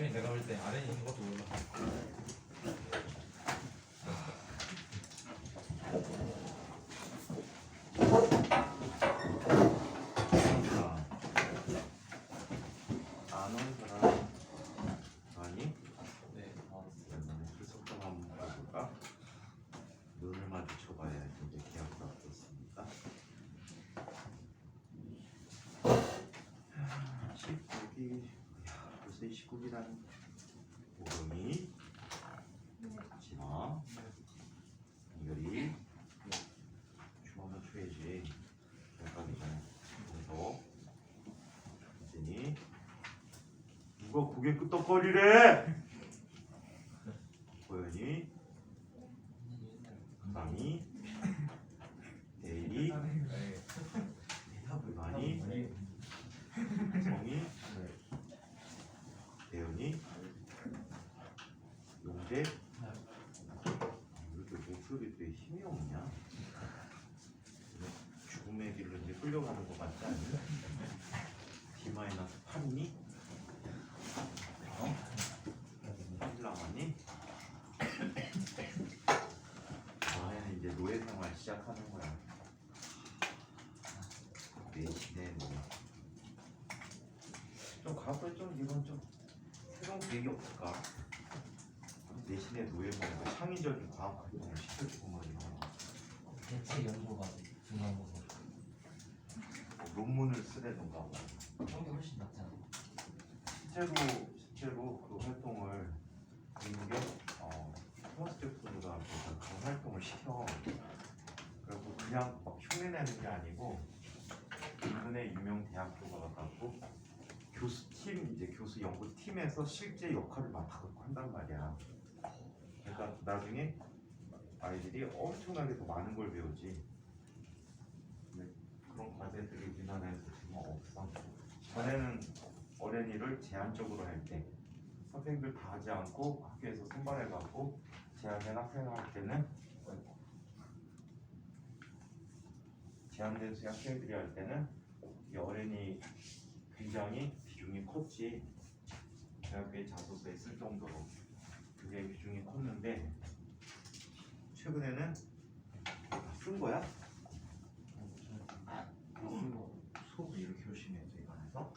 당연히 내가 볼 때 아래에 있는 것도 몰라. 안 온 사람 아니? 네. 그러면 출석점 한번 볼까? 눈을 마주쳐봐야 이제 계약도 어떻습니까? 19기, 벌써 29기라니. 오름이, 진화, 이결이, 주먹을 쳐야지. 가기 전에. 그래서 이진이 누가 고개 끄덕거리래? 고현이, 강이, 대일이, 불만이, 성이, 대현이, 용재. 이렇게 목소리 때 힘이 없냐? 죽음의 길로 이제 끌려가는 것 같지 않니? D-8이니? 신랑하니? 너네는 이제 노예 생활 시작하는 거야. 내신에 좀 가고 좀 이건 좀 새로운 계획이 없을까? 내신의 노예 생활 창의적인 과학 활동을 시켜주고 말이야. 대체 연구가 중요하고 논문을 쓰려던가. 그런 게 훨씬 낫잖아. 실제로 그 활동을 미국의 토마스 잭슨이가 그런 활동을 시켜. 그리고 그냥 막 흉내내는 게 아니고 인근의 유명 대학교가 갖고 교수팀 이제 교수 연구팀에서 실제 역할을 맡아갖고 한단 말이야. 그러니까 나중에 아이들이 엄청나게 더 많은 걸 배우지. 근데 그런 과제들이 우리나라에서 지금 없어. 전에는 어린이를 제한적으로 할 때 선생님들 다 하지 않고 학교에서 선발해갖고 제한된 학생을 할 때는 제한된 학생들이 할 때는 이 어린이 굉장히 비중이 컸지. 대학교의 자소서에 쓸 정도로 그게 비중이 컸는데 최근에는 다 쓴 거야? 수업을 이렇게 열심히 해서 이거 안에서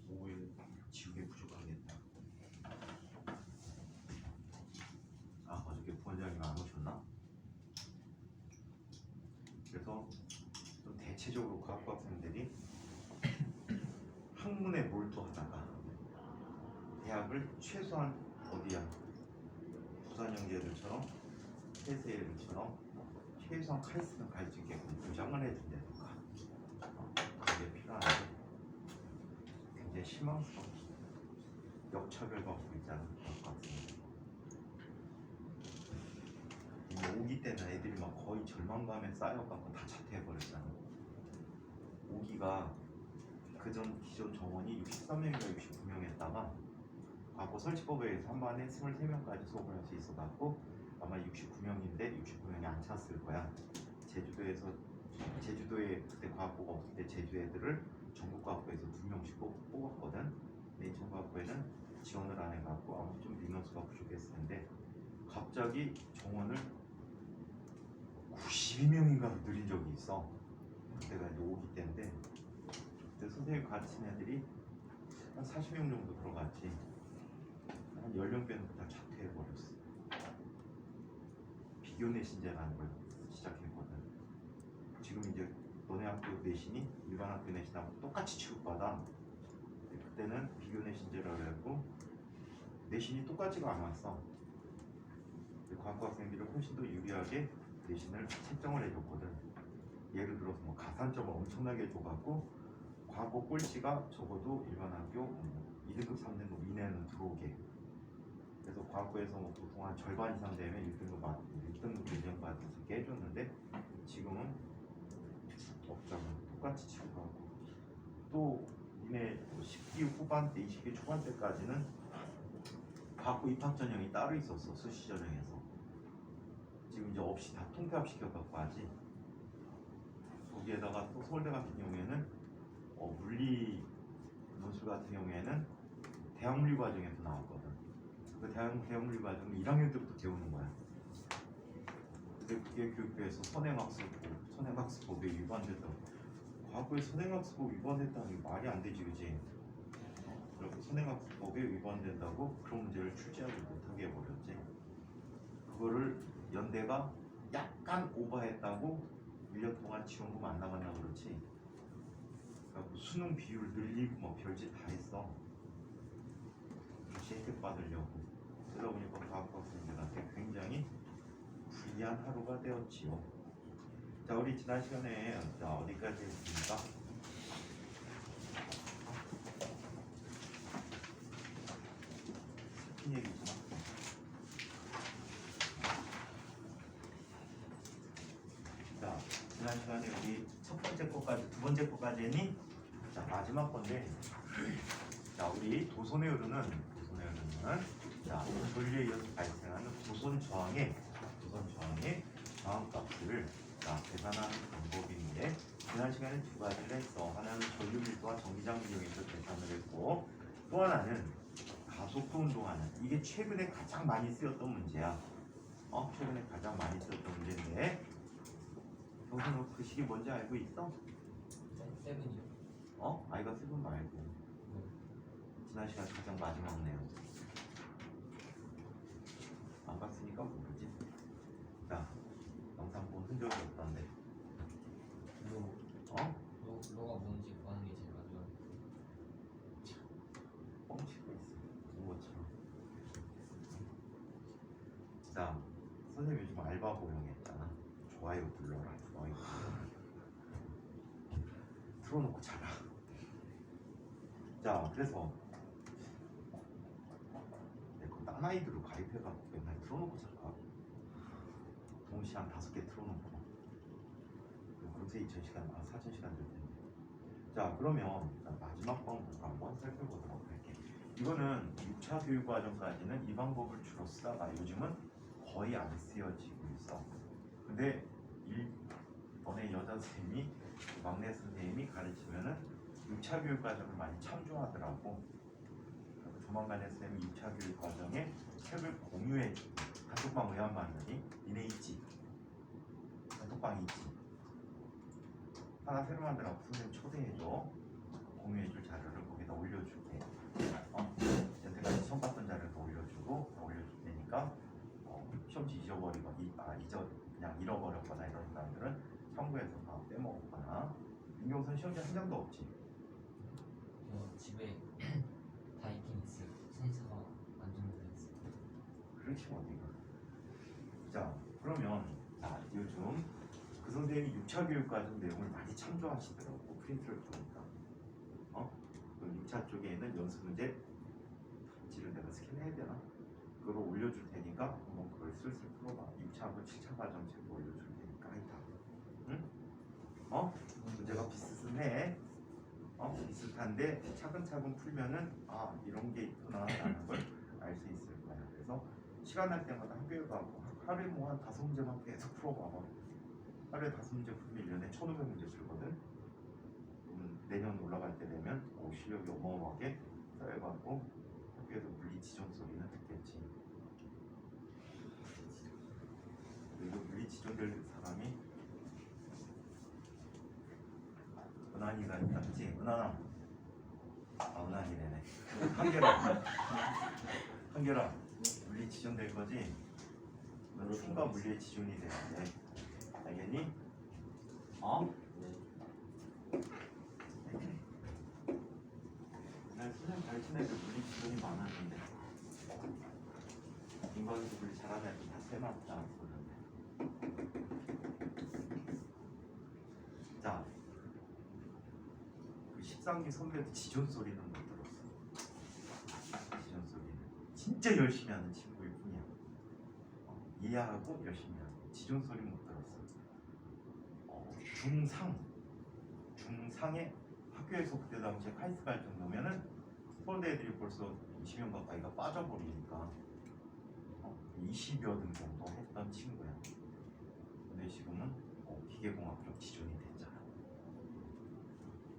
5일 지우개 부족하겠다. 어저께 부원장님 안 오셨나? 그래서 좀 대체적으로 과학부 학생들이 학문에 몰두하다가 대학을 최소한 어디야? 부산형제들처럼 세세애들처럼 최소한 칼쓰는 갈 수 있게끔 보장을 해준다든가. 그게 필요한데 굉장히 실망스러워. 역차별 받고 있잖아. 이미 5기 때는 애들이 막 거의 절망감에 쌓여갖고 다 자퇴해버렸잖아. 5기가 그전 기존 정원이 63명인가 69명이었다가 과거 설치법에 의해서 한 반에 23명까지 수업을 할 수 있어갖고 아마 69명인데 69명이 안 찼을 거야. 제주도에 그때 과학부가 없을 때 제주 애들을 전국과학부에서 2명씩 뽑았거든. 근데 인천과학부에는 지원을 안 해갖고 아마 좀 인원수가 부족했을 텐데 갑자기 정원을 92명인가 늘린 적이 있어. 그때가 이제 5기 때인데 그때 선생님이 가르친 애들이 한 40명 정도 들어갔지. 한 10명 빼놓고 다 자퇴해버렸어. 비교 내신제라는 걸 시작했거든. 지금 이제 너네 학교 내신이 일반 학교 내신하고 똑같이 취급받아. 그때는 비교 내신제라고 해갖고 내신이 똑같지가 않았어. 과학부 학생들이 훨씬 더 유리하게 내신을 책정을 해줬거든. 예를 들어서 뭐 가산점을 엄청나게 줘갖고 과거 꼴찌가 적어도 일반 학교 2등급, 3등급 이내는 들어오게. 그래서 과학부에서 뭐 보통 한 절반 이상 되면 1등급 인정 받을 수 있게 해줬는데 지금은 없잖아. 똑같이 취급하고 또 이내 10기 후반때, 20기 초반때까지는 과학부 입학 전형이 따로 있었어. 수시 전형에서. 지금 이제 없이 다 통폐합 시켜갖고 하지. 거기에다가 또 서울대 같은 경우에는 물리 논술 같은 경우에는 대학물리 과정에서 나왔거든. 그 대학물리 과정은 1학년 때부터 배우는 거야. 근데 그게 교육부에서 선행학습법에 위반됐다고. 과거에 선행학습법 위반됐다는 게 말이 안 되지, 그지? 그리고 선행학습법에 위반된다고 그런 문제를 출제하지 못하게 해버렸지. 그거를 연대가 약간 오버했다고 1년 동안 지원금 안 나간다고 그렇지. 그러니까 수능 비율 늘리고 뭐 별짓 다 했어. 다시 혜택 받으려고. 그러다 보니까 과학학생들한테 굉장히 불리한 하루가 되었지요. 자, 우리 지난 시간에 어디까지 했습니까? 스킨 얘기구나. 자, 지난 시간에 우리 첫 번째 거까지, 두 번째 거까지 했니? 자, 마지막 건데, 자, 우리 도선의 흐르는 자, 전류에 의해서 발생하는 도선 저항의 저항값을 계산하는 방법인데, 지난 시간에 두 가지를 했어. 하나는 전류 밀도와 전기장 비용에서 계산을 했고, 또 하나는 가속도 운동하는, 이게 최근에 가장 많이 쓰였던 문제야. 최근에 가장 많이 쓰였던 문제인데, 정선호 그 식이 뭔지 알고 있어? 세븐이요. 아이가 세븐 말고 지난 시간 가장 마지막 내용 안 봤으니까 모르지. 자, 영상 본 흔적이 없던데. 로가 뭔지 구하는 게 제일 마지막. 뻥치고 있어. 그런 것처럼. 자, 선생님 요즘 알바 고용했잖아. 좋아요 불러라. 좋아요. 틀어놓고 자라. 자, 그래서 내가 딴 아이들을 가입해갖고 맨날 틀어놓고 자라. 동시에 한 5개 틀어놓고. 그래서 2,000시간, 4,000시간 될 텐데. 자, 그러면 마지막 방법을 한번 살펴보도록 할게. 이거는 6차 교육과정까지는 이 방법을 주로 쓰다가 요즘은 거의 안 쓰여지고 있어. 근데 너네 여자 선생님이, 막내 선생님이 가르치면은 6차 교육과정을 많이 참조하더라고. 조만간에 선생님이 6차 교육과정에 책을 공유해주고, 단톡방 왜 안 만드니? 니네 있지? 단톡방 있지? 하나 새로 만들어서 선생님 초대해줘. 공유해줄 자료를 거기다 올려줄게. 여태까지 처음 봤던 자료를 올려줄 테니까 시험지 잊어버리거나 그냥 잃어버렸거나 이런 사람들은 참고해서 다 빼먹거나. 민경선 시험지 한 장도 없지? 집에 다 있긴 있어요. 센서가 완전 됐어요. 그렇지 어디가. 자, 그러면 요즘 그 선생님이 6차 교육과정 내용을 많이 참조하시더라고. 프린트를 보니까. 그럼 6차 쪽에 있는 연습 문제 답지를 내가 스캔해야 되나? 그걸 올려줄 테니까 한번 그걸 슬슬 풀어봐. 6차하고 7차 과정 책 올려줄 테니까 하이다. 응? 문제가 비슷해. 비슷한데 차근차근 풀면은 이런 게 있구나라는 걸 알 수 있을 거야. 그래서 시간 날 때마다 학교에 가고 하루에 뭐 한 5문제만 계속 풀어봐봐. 하루에 5문제 풀면 1년에 1,500문제 풀거든. 내년 올라갈 때 되면 실력이 어마어마하게 쌓여가고 학교에서 물리 지정 소리는 듣겠지. 그리고 물리 지정될 사람이 은한이가 있다지. 은한아. 은한이래네. 한결아 물리 지정될 거지? 너 춤과 물리의 지존이 되는데 알겠니? 날 선생님 가르치는 애들 물리 지존이 많았는데 인과에서 물리 잘하는 애들 다 세맞지 않았었는데. 자, 그 13기 선배도 지존 소리는 못 들었어. 지존 소리는 진짜 열심히 하는 친구일 뿐이야. 이해하고 열심히 하고 지존 소리 못 들었어. 중상에 학교에서 그때 당시에 카이스트 갈 정도면은 서울대 애들이 벌써 20명 가까이가 빠져버리니까 20여 등 정도 했던 친구야. 근데 지금은 기계공학 쪽 지존이 됐잖아.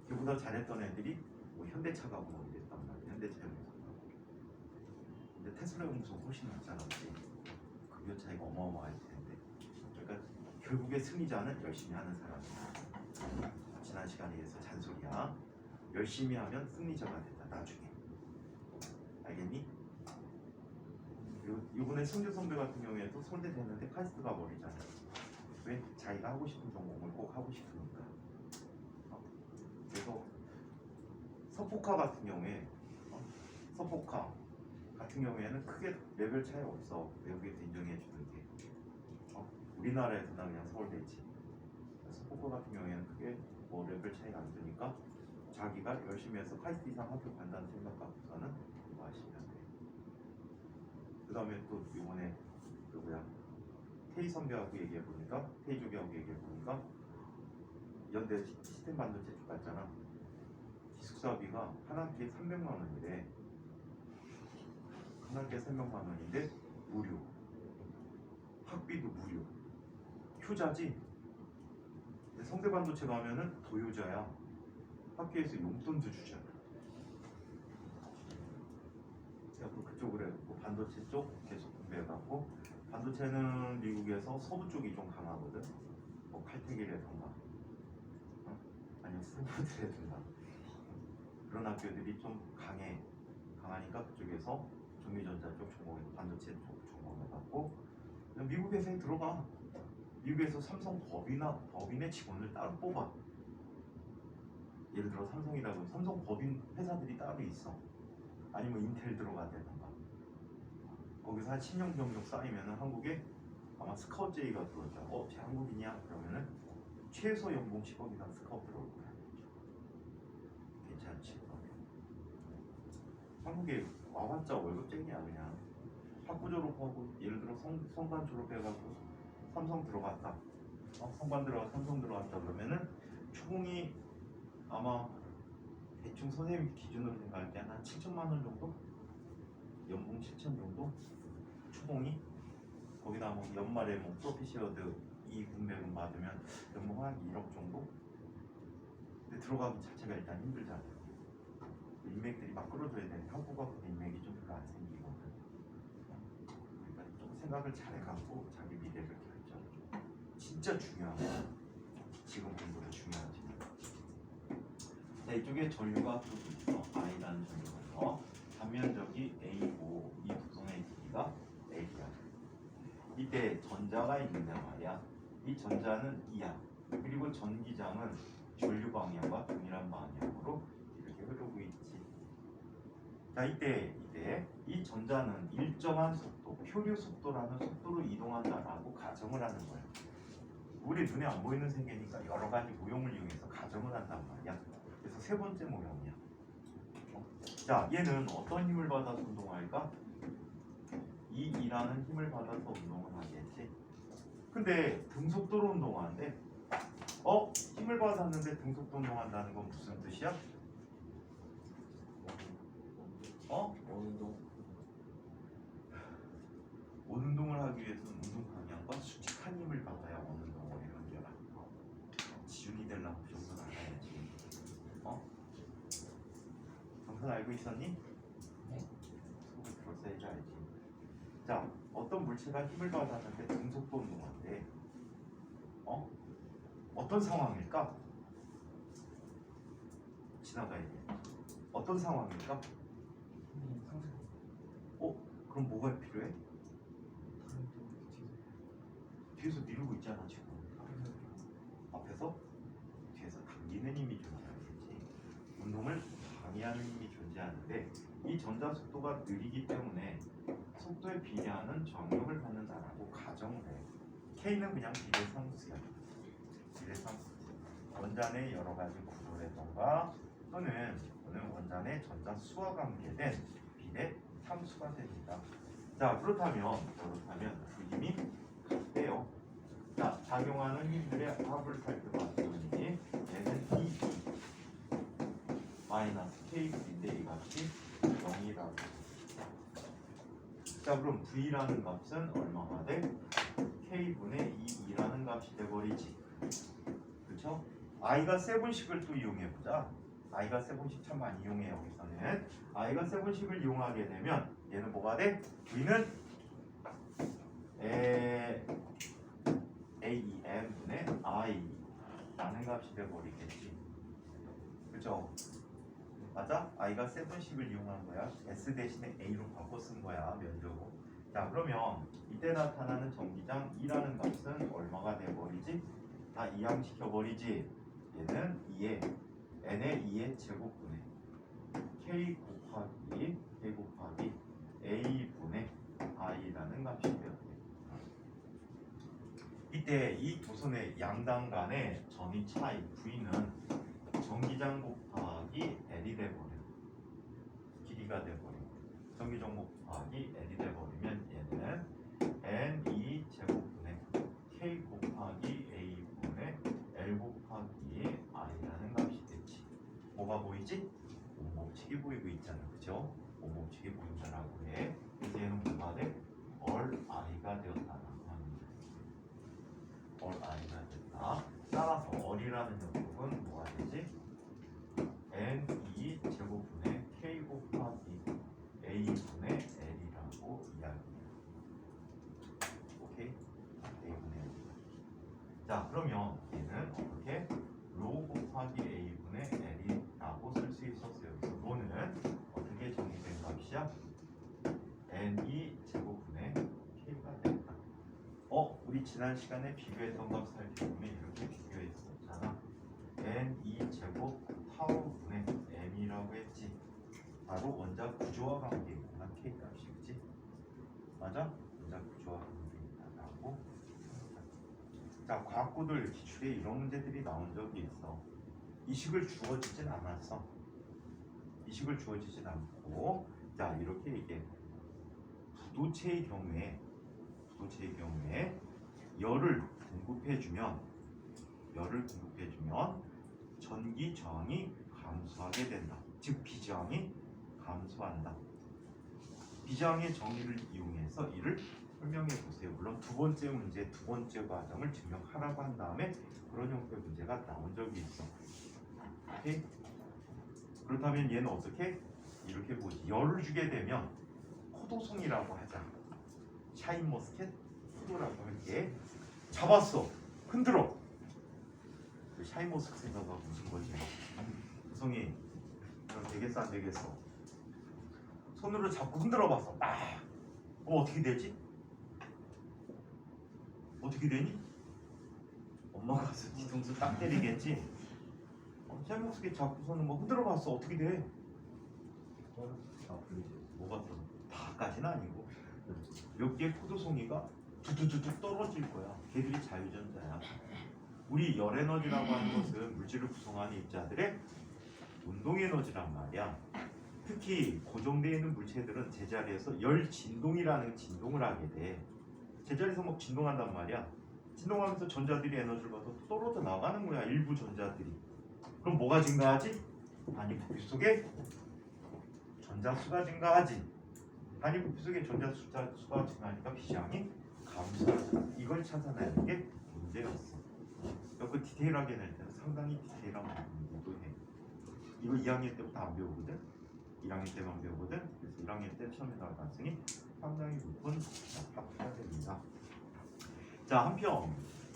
걔보다 잘했던 애들이 뭐 현대차가 뭐 이랬단 말이야. 현대차용소. 근데 테슬라 용소 훨씬 낫잖아, 그치? 급여 차이가 어마어마할 텐데. 그러니까 결국에 승리자는 열심히 하는 사람이야. 지난 시간에서 잔소리야. 열심히 하면 승리자가 된다. 나중에. 알겠니? 이번에 승주 선배 같은 경우에도 서울대 됐는데 카이스트가 버리잖아. 왜? 자기가 하고 싶은 전공을 꼭 하고 싶으니까. 그래서 서포카 같은 경우에 서포카 같은 경우에는 크게 레벨 차이 없어. 외국에서 인정해 주는 게. 우리나라에서는 그냥 서울대 있지. 서포카 같은 경우에는 크게 뭐 레벨 차이가 안 드니까 자기가 열심히 해서 카이스트 이상 학교 간다는 생각 갖고서는 뭐 하시면 돼. 그 다음에 또 이번에 누구야? 테이 선배하고 얘기해 보니까 테이 조교하고 얘기해 보니까 연대 시스템 반도체 쪽 갔잖아. 기숙사비가 한 학기에 300만 원이래. 한 학기에 300만 원인데 무료. 학비도 무료. 효자지. 성대 반도체 가면은 도효자야. 학교에서 용돈도 주잖아. 그래서 그쪽으로 뭐 반도체 쪽 계속 공부해갖고 반도체는 미국에서 서부 쪽이 좀 강하거든. 뭐 칼텍이라던가 아니면 스탠포드라던가 그런 학교들이 좀 강하니까 그쪽에서 전기전자 쪽 전공해서 반도체 쪽 전공해갖고 미국 회사에 들어가. 미국에서 삼성 법인의 직원을 따로 뽑아. 예를 들어 삼성이라고 삼성 법인 회사들이 따로 있어. 아니면 인텔 들어가야되던가. 거기서 한 10년 경력 쌓이면은 한국에 아마 스카우트 제의가 들어올 거야. 쟤 한국이냐? 그러면은 최소 연봉 10억 이상 스카우트 들어올 거야. 괜찮지? 한국에 와봤자 월급쟁이야 그냥. 학부 졸업하고 예를 들어 성관 졸업해가지고 삼성 들어갔다. 성관 들어가 삼성 들어갔다 그러면은 초봉이 아마 대충 선생님 기준으로 생각할 때 한 7천만 원 정도? 연봉 7천 정도? 초봉이? 거기다 뭐 연말에 뭐 프로피시어드 이군배금 받으면 연봉 한 1억 정도? 근데 들어가기 자체가 일단 힘들잖아. 인맥들이 막 끌어줘야 되는데 한국하고 인맥이 좀 별로 안 생기거든. 그러니까 좀 생각을 잘해갖고 자기 미래를 결정. 진짜 중요하고 지금 공부도 중요하지만. 자, 이쪽에 전류가 또 있어. I라는 전류가 있어. 단면적이 A고 이 구성의 길이가 L이야. 이때 전자가 있는데 말이야. 이 전자는 2야. 그리고 전기장은 전류 방향과 동일한 방향으로 이렇게 흐르고 있지. 자, 이때 이 전자는 일정한 속도, 표류 속도라는 속도로 이동한다라고 가정을 하는 거야. 우리 눈에 안 보이는 세계니까 여러 가지 모형을 이용해서 가정을 한단 말이야. 그래서 세 번째 모형이야. 자, 얘는 어떤 힘을 받아서 운동할까? 이 E라는 힘을 받아서 운동을 하겠지. 근데 등속도로 운동하는데 힘을 받았는데 등속도 운동한다는 건 무슨 뜻이야? 원운동을 하기 위해서는 운동 방향과 수직한 힘을 받아야 원운동을 연결하. 지준이 되려면 그 정도는 알아야지. 정선 알고 있었니? 네. 속을 들어서 해줘야지. 자, 어떤 물체가 힘을 받았는데 등속도 운동한대. 어떤 상황일까? 지나가야 돼. 어떤 상황일까? 그럼 뭐가 필요해? 뒤에서 미루고 있잖아 지금. 앞에서 뒤에서 당기는 힘이 존재하겠지. 운동을 방해하는 힘이 존재하는데 이 전자 속도가 느리기 때문에 속도에 비례하는 정력을 받는다라고 가정을 해. K는 그냥 비례상수야. 비례상수. 원자 내 여러 가지 구조라던가 또는 원자 내 전자 수와 관계된 비례 상수가 됩니다. 자, 그렇다면 그 힘이 같대요. 자, 작용하는 힘들의 합을 살펴봤더니 얘는 E 마이너스 K분인데 이 값이 0이라고. 자, 그럼 V라는 값은 얼마가 돼? K분의 2라는 값이 돼버리지. 그렇죠? i가 세분식을 또 이용해 보자. i가 세분식 참 많이 이용해 여기서는. i가 세분식을 이용하게 되면 얘는 뭐가 돼? v는 aem분의 i 라는 값이 돼버리겠지. 그죠? 맞아? i가 세분식을 이용한 거야. s 대신에 a로 바꿔 쓴 거야. 면적으로. 자 그러면 이때 나타나는 전기장 2라는 값은 얼마가 돼버리지? 다 이항시켜버리지. 얘는 2에 n의 2의 제곱분의 k 곱하기 a분의 i라는 값이 돼요. 이때 이 두 선의 양당 간의 점이 차이 v는 전기장 곱하기 l이 돼버려. 길이가 돼버려. 전기장 곱하기 l이 돼버리면 얘는 n2 제곱분의 k 곱하기 a분의 l 곱하기 i라는 값이 됐지. 뭐가 보이지? 원법칙이 보이고 있잖아. 그죠? 원법칙이 보인다라고 해. 그래서 얘는 뭐가 돼? all i가 되었다. all i가 됐다. 따라서 all이라는 녀석은 뭐가 되지? n2 제곱분의 k 곱하기 a분의 l이라고 이야기해요. 오케이? a분의 l. 자 그러면 얘는 어떻게? 로 곱하기 a분의 l이라고 쓸 수 있었어요. 그래서 로는 어떻게 정의된 값이야? n2 제곱분의 k가 됐다. 우리 지난 시간에 비교했던 값 살펴보면 이렇게 비교했었잖아. n2 제곱 타우분의 m이라고 했지. 바로 원자 구조와 관계 있구나. k 값이 그치? 맞아? 원자 구조와 관계 있다라고. 자 과학고들 기출에 이런 문제들이 나온 적이 있어. 이 식을 주어지진 않았어. 이 식을 주어지진 않고 자 이렇게 얘기해. 부도체의 경우에 열을 공급해주면 전기 저항이 감소하게 된다. 즉 비저항이 감소한다. 비저항의 정의를 이용해서 이를 설명해 보세요. 물론 두 번째 문제, 두 번째 과정을 증명하라고 한 다음에 그런 형태의 문제가 나온 적이 있어. 오케이? 그렇다면 얘는 어떻게? 이렇게 보지. 열을 주게 되면 포도송이라고 하자. 샤인머스켓 포도라고 할게. 잡았어. 흔들어. 샤인머스켓가 무슨 거지? 구성이 그럼 되겠어 안 되겠어? 손으로 잡고 흔들어봤어. 어떻게 되지? 어떻게 되니? 엄마가 가서 뒤통수 딱 때리겠지? 샤인머스켓 잡고서는 뭐 흔들어봤어. 어떻게 돼? 뭐가 좀 다까지는 아니고 몇 개의 포도송이가 툭툭툭 떨어질 거야. 걔들이 자유전자야. 우리 열에너지라고 하는 것은 물질을 구성하는 입자들의 운동에너지란 말이야. 특히 고정되어 있는 물체들은 제자리에서 열진동이라는 진동을 하게 돼. 제자리에서 막 진동한단 말이야. 진동하면서 전자들이 에너지를 받아 떨어져 나가는 거야. 일부 전자들이. 그럼 뭐가 증가하지? 단위 부피 속에 전자수가 증가하지. 단위 부피 속에 전자수가 증가하니까 비저항이 감소하다. 이걸 찾아내는 게 문제였어. 그 디테일하게 낼 때는 상당히 디테일한 부분이기도 해. 이거 2학년 때부터 안 배우거든. 1학년 때만 배우거든. 그래서 1학년 때 시험에 나올 가능성이 상당히 높은 파트가 됩니다. 자 한편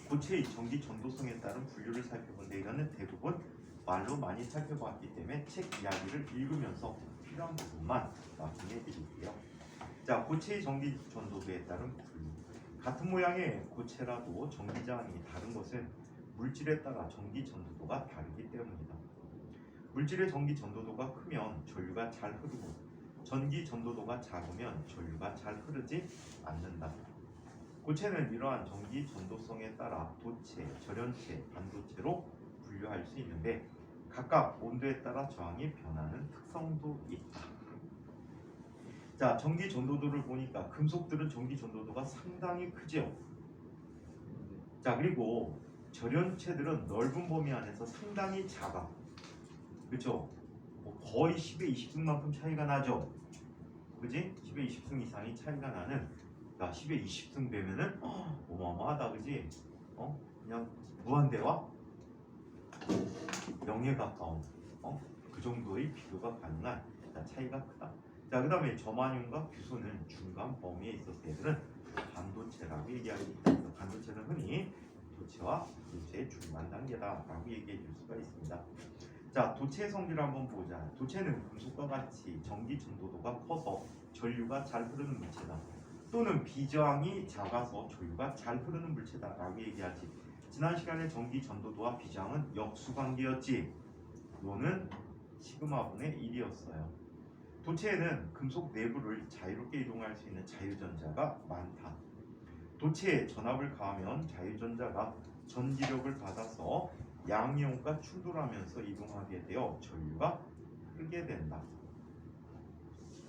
고체의 전기 전도성에 따른 분류를 살펴본데 이거는 대부분 말로 많이 살펴봤기 때문에 책 이야기를 읽으면서 필요한 부분만 말씀해 드릴게요. 자 고체의 전기 전도도에 따른 분류. 같은 모양의 고체라도 전기장이 다른 것은 물질에 따라 전기 전도도가 다르기 때문이다. 물질의 전기 전도도가 크면 전류가 잘 흐르고 전기 전도도가 작으면 전류가 잘 흐르지 않는다. 고체는 이러한 전기 전도성에 따라 도체, 절연체, 반도체로 분류할 수 있는데 각각 온도에 따라 저항이 변하는 특성도 있다. 자, 전기 전도도를 보니까 금속들은 전기 전도도가 상당히 크죠. 자, 그리고 절연체들은 넓은 범위 안에서 상당히 작아. 그렇죠? 거의 10의 20승만큼 차이가 나죠. 그지? 10의 20승 이상이 차이가 나는, 야 10의 20승 되면은 어마어마하다, 그지? 그냥 무한대와 0에 가까운 그 정도의 비교가 가능한 차이가 크다. 자, 그 다음에 점화륜과 규소는 중간 범위에 있어서 얘들은 반도체라고 얘기하겠다. 반도체는 흔히 도체와 도체의 중간 단계다라고 얘기해 줄 수가 있습니다. 자, 도체의 성질을 한번 보자. 도체는 금속과 같이 전기 전도도가 커서 전류가 잘 흐르는 물체다. 또는 비저항이 작아서 전류가 잘 흐르는 물체다라고 얘기하지. 지난 시간에 전기 전도도와 비저항은 역수관계였지. 너는 시그마분의 1이었어요. 도체에는 금속 내부를 자유롭게 이동할 수 있는 자유전자가 많다. 도체에 전압을 가하면 자유전자가 전기력을 받아서 양이온과 충돌하면서 이동하게 되어 전류가 흐르게 된다.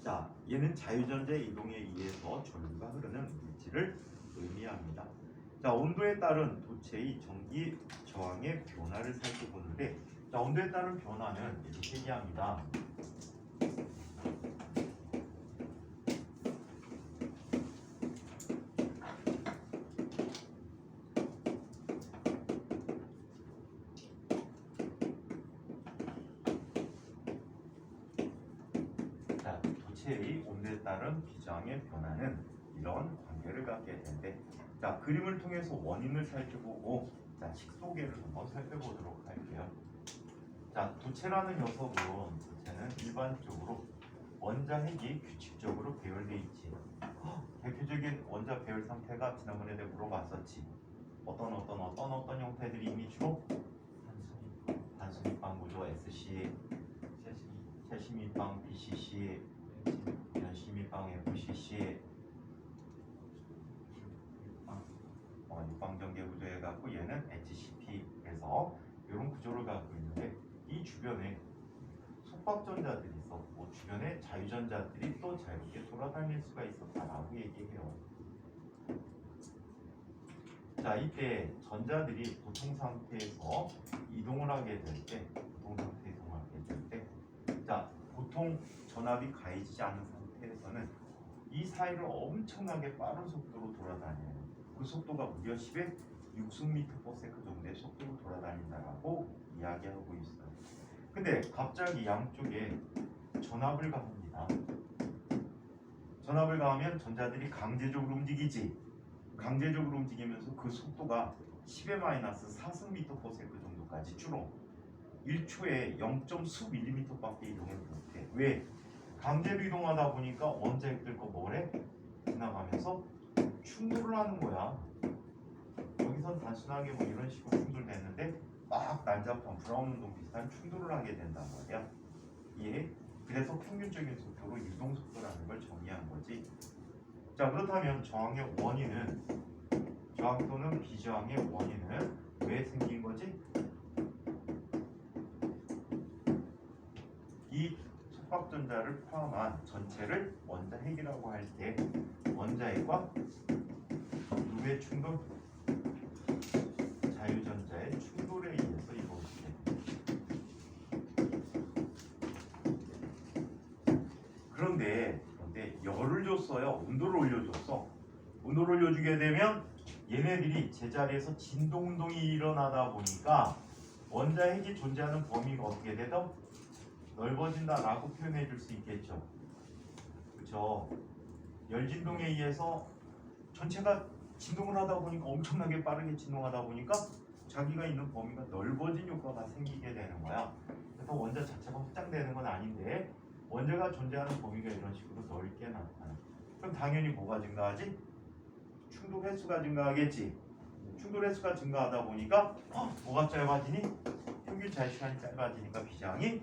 자, 얘는 자유전자의 이동에 의해서 전류가 흐르는 물질을 의미합니다. 자, 온도에 따른 도체의 전기 저항의 변화를 살펴보는데, 자, 온도에 따른 변화는 이렇게 얘기합니다. 자, 도체의 온도에 따른 비저항의 변화는 이런 관계를 갖게 되는데, 자, 그림을 통해서 원인을 살펴보고, 자, 식소계를 한번 살펴보도록 할게요. 자, 도체라는 녀석은, 도체는 일반적으로 원자 핵이 규칙적으로 배열돼 있지. 대표적인 원자 배열 상태가 지난번에 내가 물어봤었지. 어떤 형태들이 이미 주로 단순입방 구조 SC, 세심입방 BCC, 연심입방 FCC, 육방전개 구조에 갖고 얘는 HCP. 그래서 이런 구조를 갖고 있는데, 이 주변에 속박전자들이 있었고 주변에 자유전자들이 또 자유롭게 돌아다닐 수가 있었다라고 얘기해요. 자, 이때 전자들이 보통 상태에서 이동을 하게 될 때, 자, 보통 전압이 가해지지 않은 상태에서는 이 사이를 엄청나게 빠른 속도로 돌아다녀요. 그 속도가 무려 10의 60m/s 정도의 속도로 돌아다닌다라고 이야기하고 있어요. 근데 갑자기 양쪽에 전압을 가합니다. 전압을 가하면 전자들이 강제적으로 움직이지. 강제적으로 움직이면서 그 속도가 10의 -4승m/s 정도까지 줄어. 1초에 0.수m밖에 이동을 못해. 왜? 강제로 이동하다 보니까 원자핵들과 뭐래? 지나가면서 충돌을 하는 거야. 여기선 단순하게 뭐 이런 식으로 충돌됐는데 막 난잡한 브라운 운동 비슷한 충돌을 하게 된단 말이야. 예. 그래서 평균적인 속도로 유동 속도라는 걸 정의한 거지. 자, 그렇다면 저항의 원인은, 저항 또는 비저항의 원인은 왜 생긴 거지? 이 속박전자를 포함한 전체를 원자핵이라고 할 때 원자핵과 누구의 충돌? 자유전자의 충돌에 의해서 이루어지게 됩니다. 그런데 열을 줬어요. 온도를 올려줬어. 온도를 올려주게 되면 얘네들이 제자리에서 진동운동이 일어나다 보니까 원자핵이 존재하는 범위가 어떻게 되더? 넓어진다라고 표현해 줄 수 있겠죠. 그렇죠? 열진동에 의해서 전체가 진동을 하다 보니까 엄청나게 빠르게 진동하다 보니까 자기가 있는 범위가 넓어진 효과가 생기게 되는 거야. 그래서 원자 자체가 확장되는 건 아닌데 원자가 존재하는 범위가 이런 식으로 넓게 나타나. 그럼 당연히 뭐가 증가하지? 충돌 횟수가 증가하겠지. 충돌 횟수가 증가하다 보니까 뭐가 짧아지니? 평균 자유시간이 짧아지니까 비저항이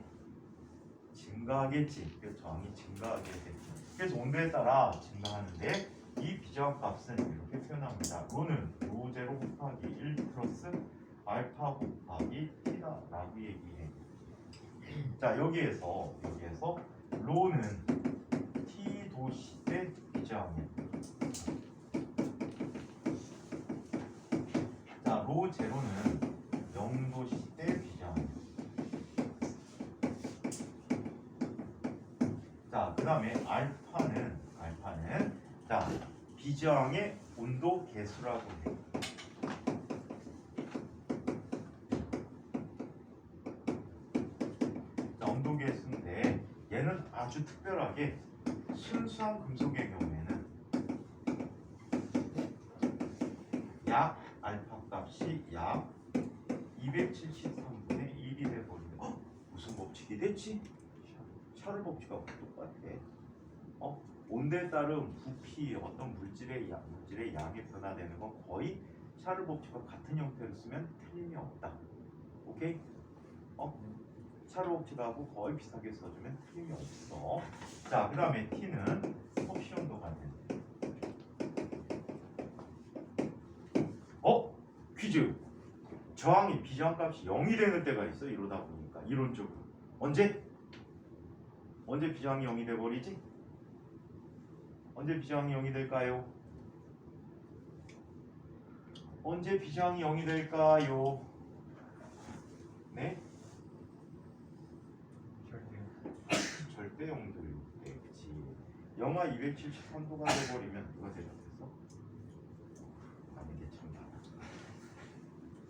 증가하겠지. 그래서 저항이 증가하게 되겠지. 그래서 온도에 따라 증가하는데 이 비저항 값은 이렇게 표현합니다. 로는 로0 곱하기 1 플러스 알파 곱하기 t다라고 얘기해. 자, 여기에서 로는 t 도시 대 비저항이야. 자, 로 제로는 0도시 대 비저항이야. 자, 그 다음에 알파는 자, 비저항의 온도 계수라고 해. 아주 특별하게 순수한 금속의 경우에는 약 알파 값이 약 273분의 1이 돼버리면 무슨 법칙이 됐지? 샤를 법칙하고 똑같아. 온도에 따른 부피 어떤 물질의 양이 변화되는 건 거의 샤를 법칙과 같은 형태로 쓰면 틀림이 없다. 오케이? 샤를 법칙하고 거의 비슷하게 써주면 틀림이 없어. 자, 그 다음에 T는 섭씨 온도가 되는데. 퀴즈. 저항이 비저항값이 0이 되는 때가 있어. 이러다 보니까 이론적으로. 언제 비저항이 0이 돼버리지? 언제 비저항이 0이 될까요? 언제 비저항이 0이 될까요? 네? 절대 0도일 때, 그치. 영하 273도가 돼버리면 누가 대답했어? 아니, 이게 참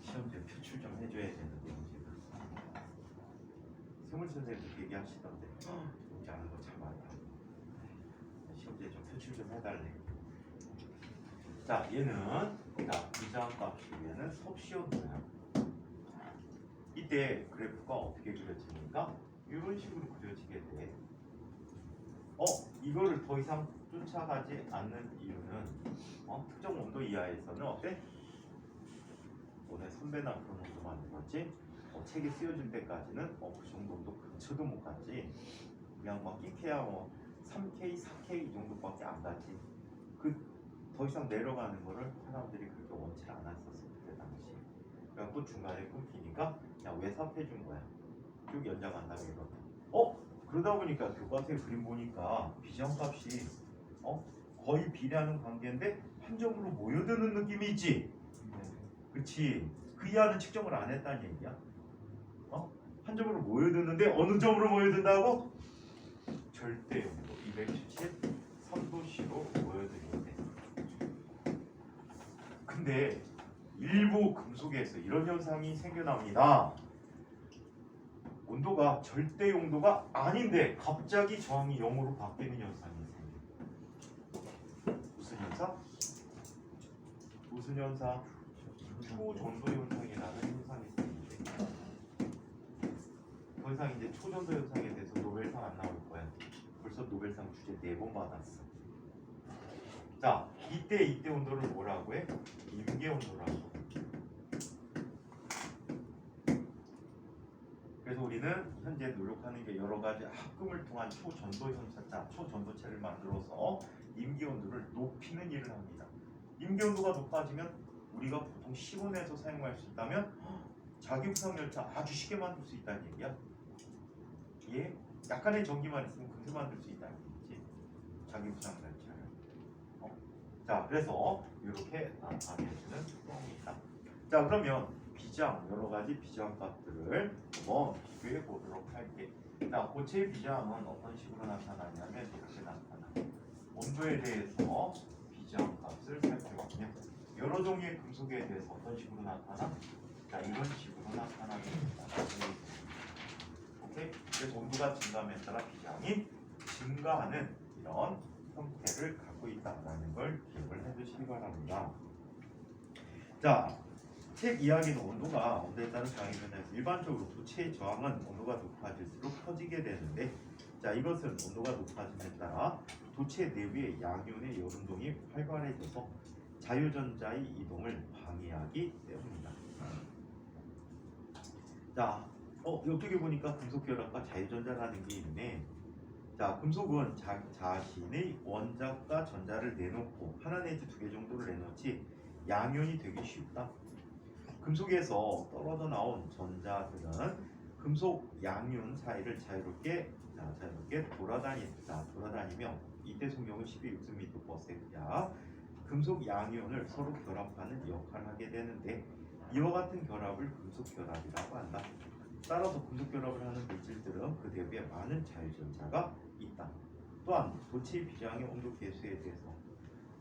시험제 표출 좀 해줘야 되는데, 제가. 세물 선생님도 얘기하시던데, 뭔지 아는 거 참 많다. 시험제 좀 표출 좀 해달래. 자, 얘는 비저항 값이 얘는 섭씨 온도야. 이때 그래프가 어떻게 그려집니까? 이런 식으로 그려지게 돼. 이거를 더 이상 쫓아가지 않는 이유는 특정 온도 이하에서는 어때? 오늘 선배나 그런 온도 만들었지? 책에 쓰여질 때까지는 그 정도 온도 근처도 못 갔지. 그냥 막 끼케야 3K, 4K 이 정도밖에 안 갔지. 더 이상 내려가는 거를 사람들이 그렇게 원치 않았었어 그때 당시. 그래갖고 중간에 끊기니까 그냥 외삽해 준 거야. 쭉 연장한다고 이렇다. 그러다 보니까 교과서에 그림 보니까 비저항값이 거의 비례하는 관계인데 한 점으로 모여드는 느낌이 있지. 그렇지. 그 이하는 측정을 안 했다는 얘기야. 한 점으로 모여드는데 어느 점으로 모여든다고? 절대 온도 277~3도씨로 모여들게 돼. 근데 일부 금속에서 이런 현상이 생겨납니다. 온도가 절대 용도가 아닌데 갑자기 저항이 0으로 바뀌는 현상이 생겨. 무슨 현상? 무슨 현상? 초전도 현상이라는 현상이 생기죠. 더 이상 이제 초전도 현상에 대해서 노벨상 안 나올 거야. 벌써 노벨상 주제 4번 받았어. 자, 이때 온도를 뭐라고 해? 임계 온도라고. 그래서 우리는 현재 노력하는 게 여러 가지 합금을 통한 초전도체를 만들어서 임계 온도를 높이는 일을 합니다. 임계 온도가 높아지면 우리가 보통 시온에서 사용할 수 있다면 자기부상 열차 아주 쉽게 만들 수 있다는 얘기야. 예? 약간의 전기만 있으면 금세 만들 수 있다는 얘기지. 자기부상 열차를. 자, 그래서 이렇게 나타내주는 특성이 있다. 자, 그러면 비저항, 여러 가지 비저항 값들을 한번 비교해 보도록 할게. 자, 고체의 비저항은 어떤 식으로 나타나냐면 이렇게 나타나. 온도에 대해서 비저항 값을 살펴보면 여러 종류의 금속에 대해서 어떤 식으로 나타나? 자, 이런 식으로 나타납니다. 오케이? 그래서 온도가 증가함에 따라 비저항이 증가하는 이런 형태를 갖고 있다는 걸 기억을 해두시기 바랍니다. 자, 책 이야기는 온도에 따른 저항이 변해서 일반적으로 도체의 저항은 온도가 높아질수록 커지게 되는데, 자, 이것은 온도가 높아짐에 따라 도체 내부의 양이온의 열운동이 활발해져서 자유전자의 이동을 방해하기 때문이다. 자, 어떻게 보니까 금속 결합과 자유전자라는 게 있네. 자, 금속은 자신의 원자과 전자를 내놓고 하나 내지 2개 정도를 내놓지 양이온이 되기 쉽다. 금속에서 떨어져 나온 전자들은 금속 양이온 사이를 자유롭게 돌아다니며 이때 속력은 12.6m/s야. 금속 양이온을 서로 결합하는 역할을 하게 되는데 이와 같은 결합을 금속 결합이라고 한다. 따라서 금속 결합을 하는 물질들은 그 내부에 많은 자유전자가 있다. 또한 도체의 비저항의 온도 계수에 대해서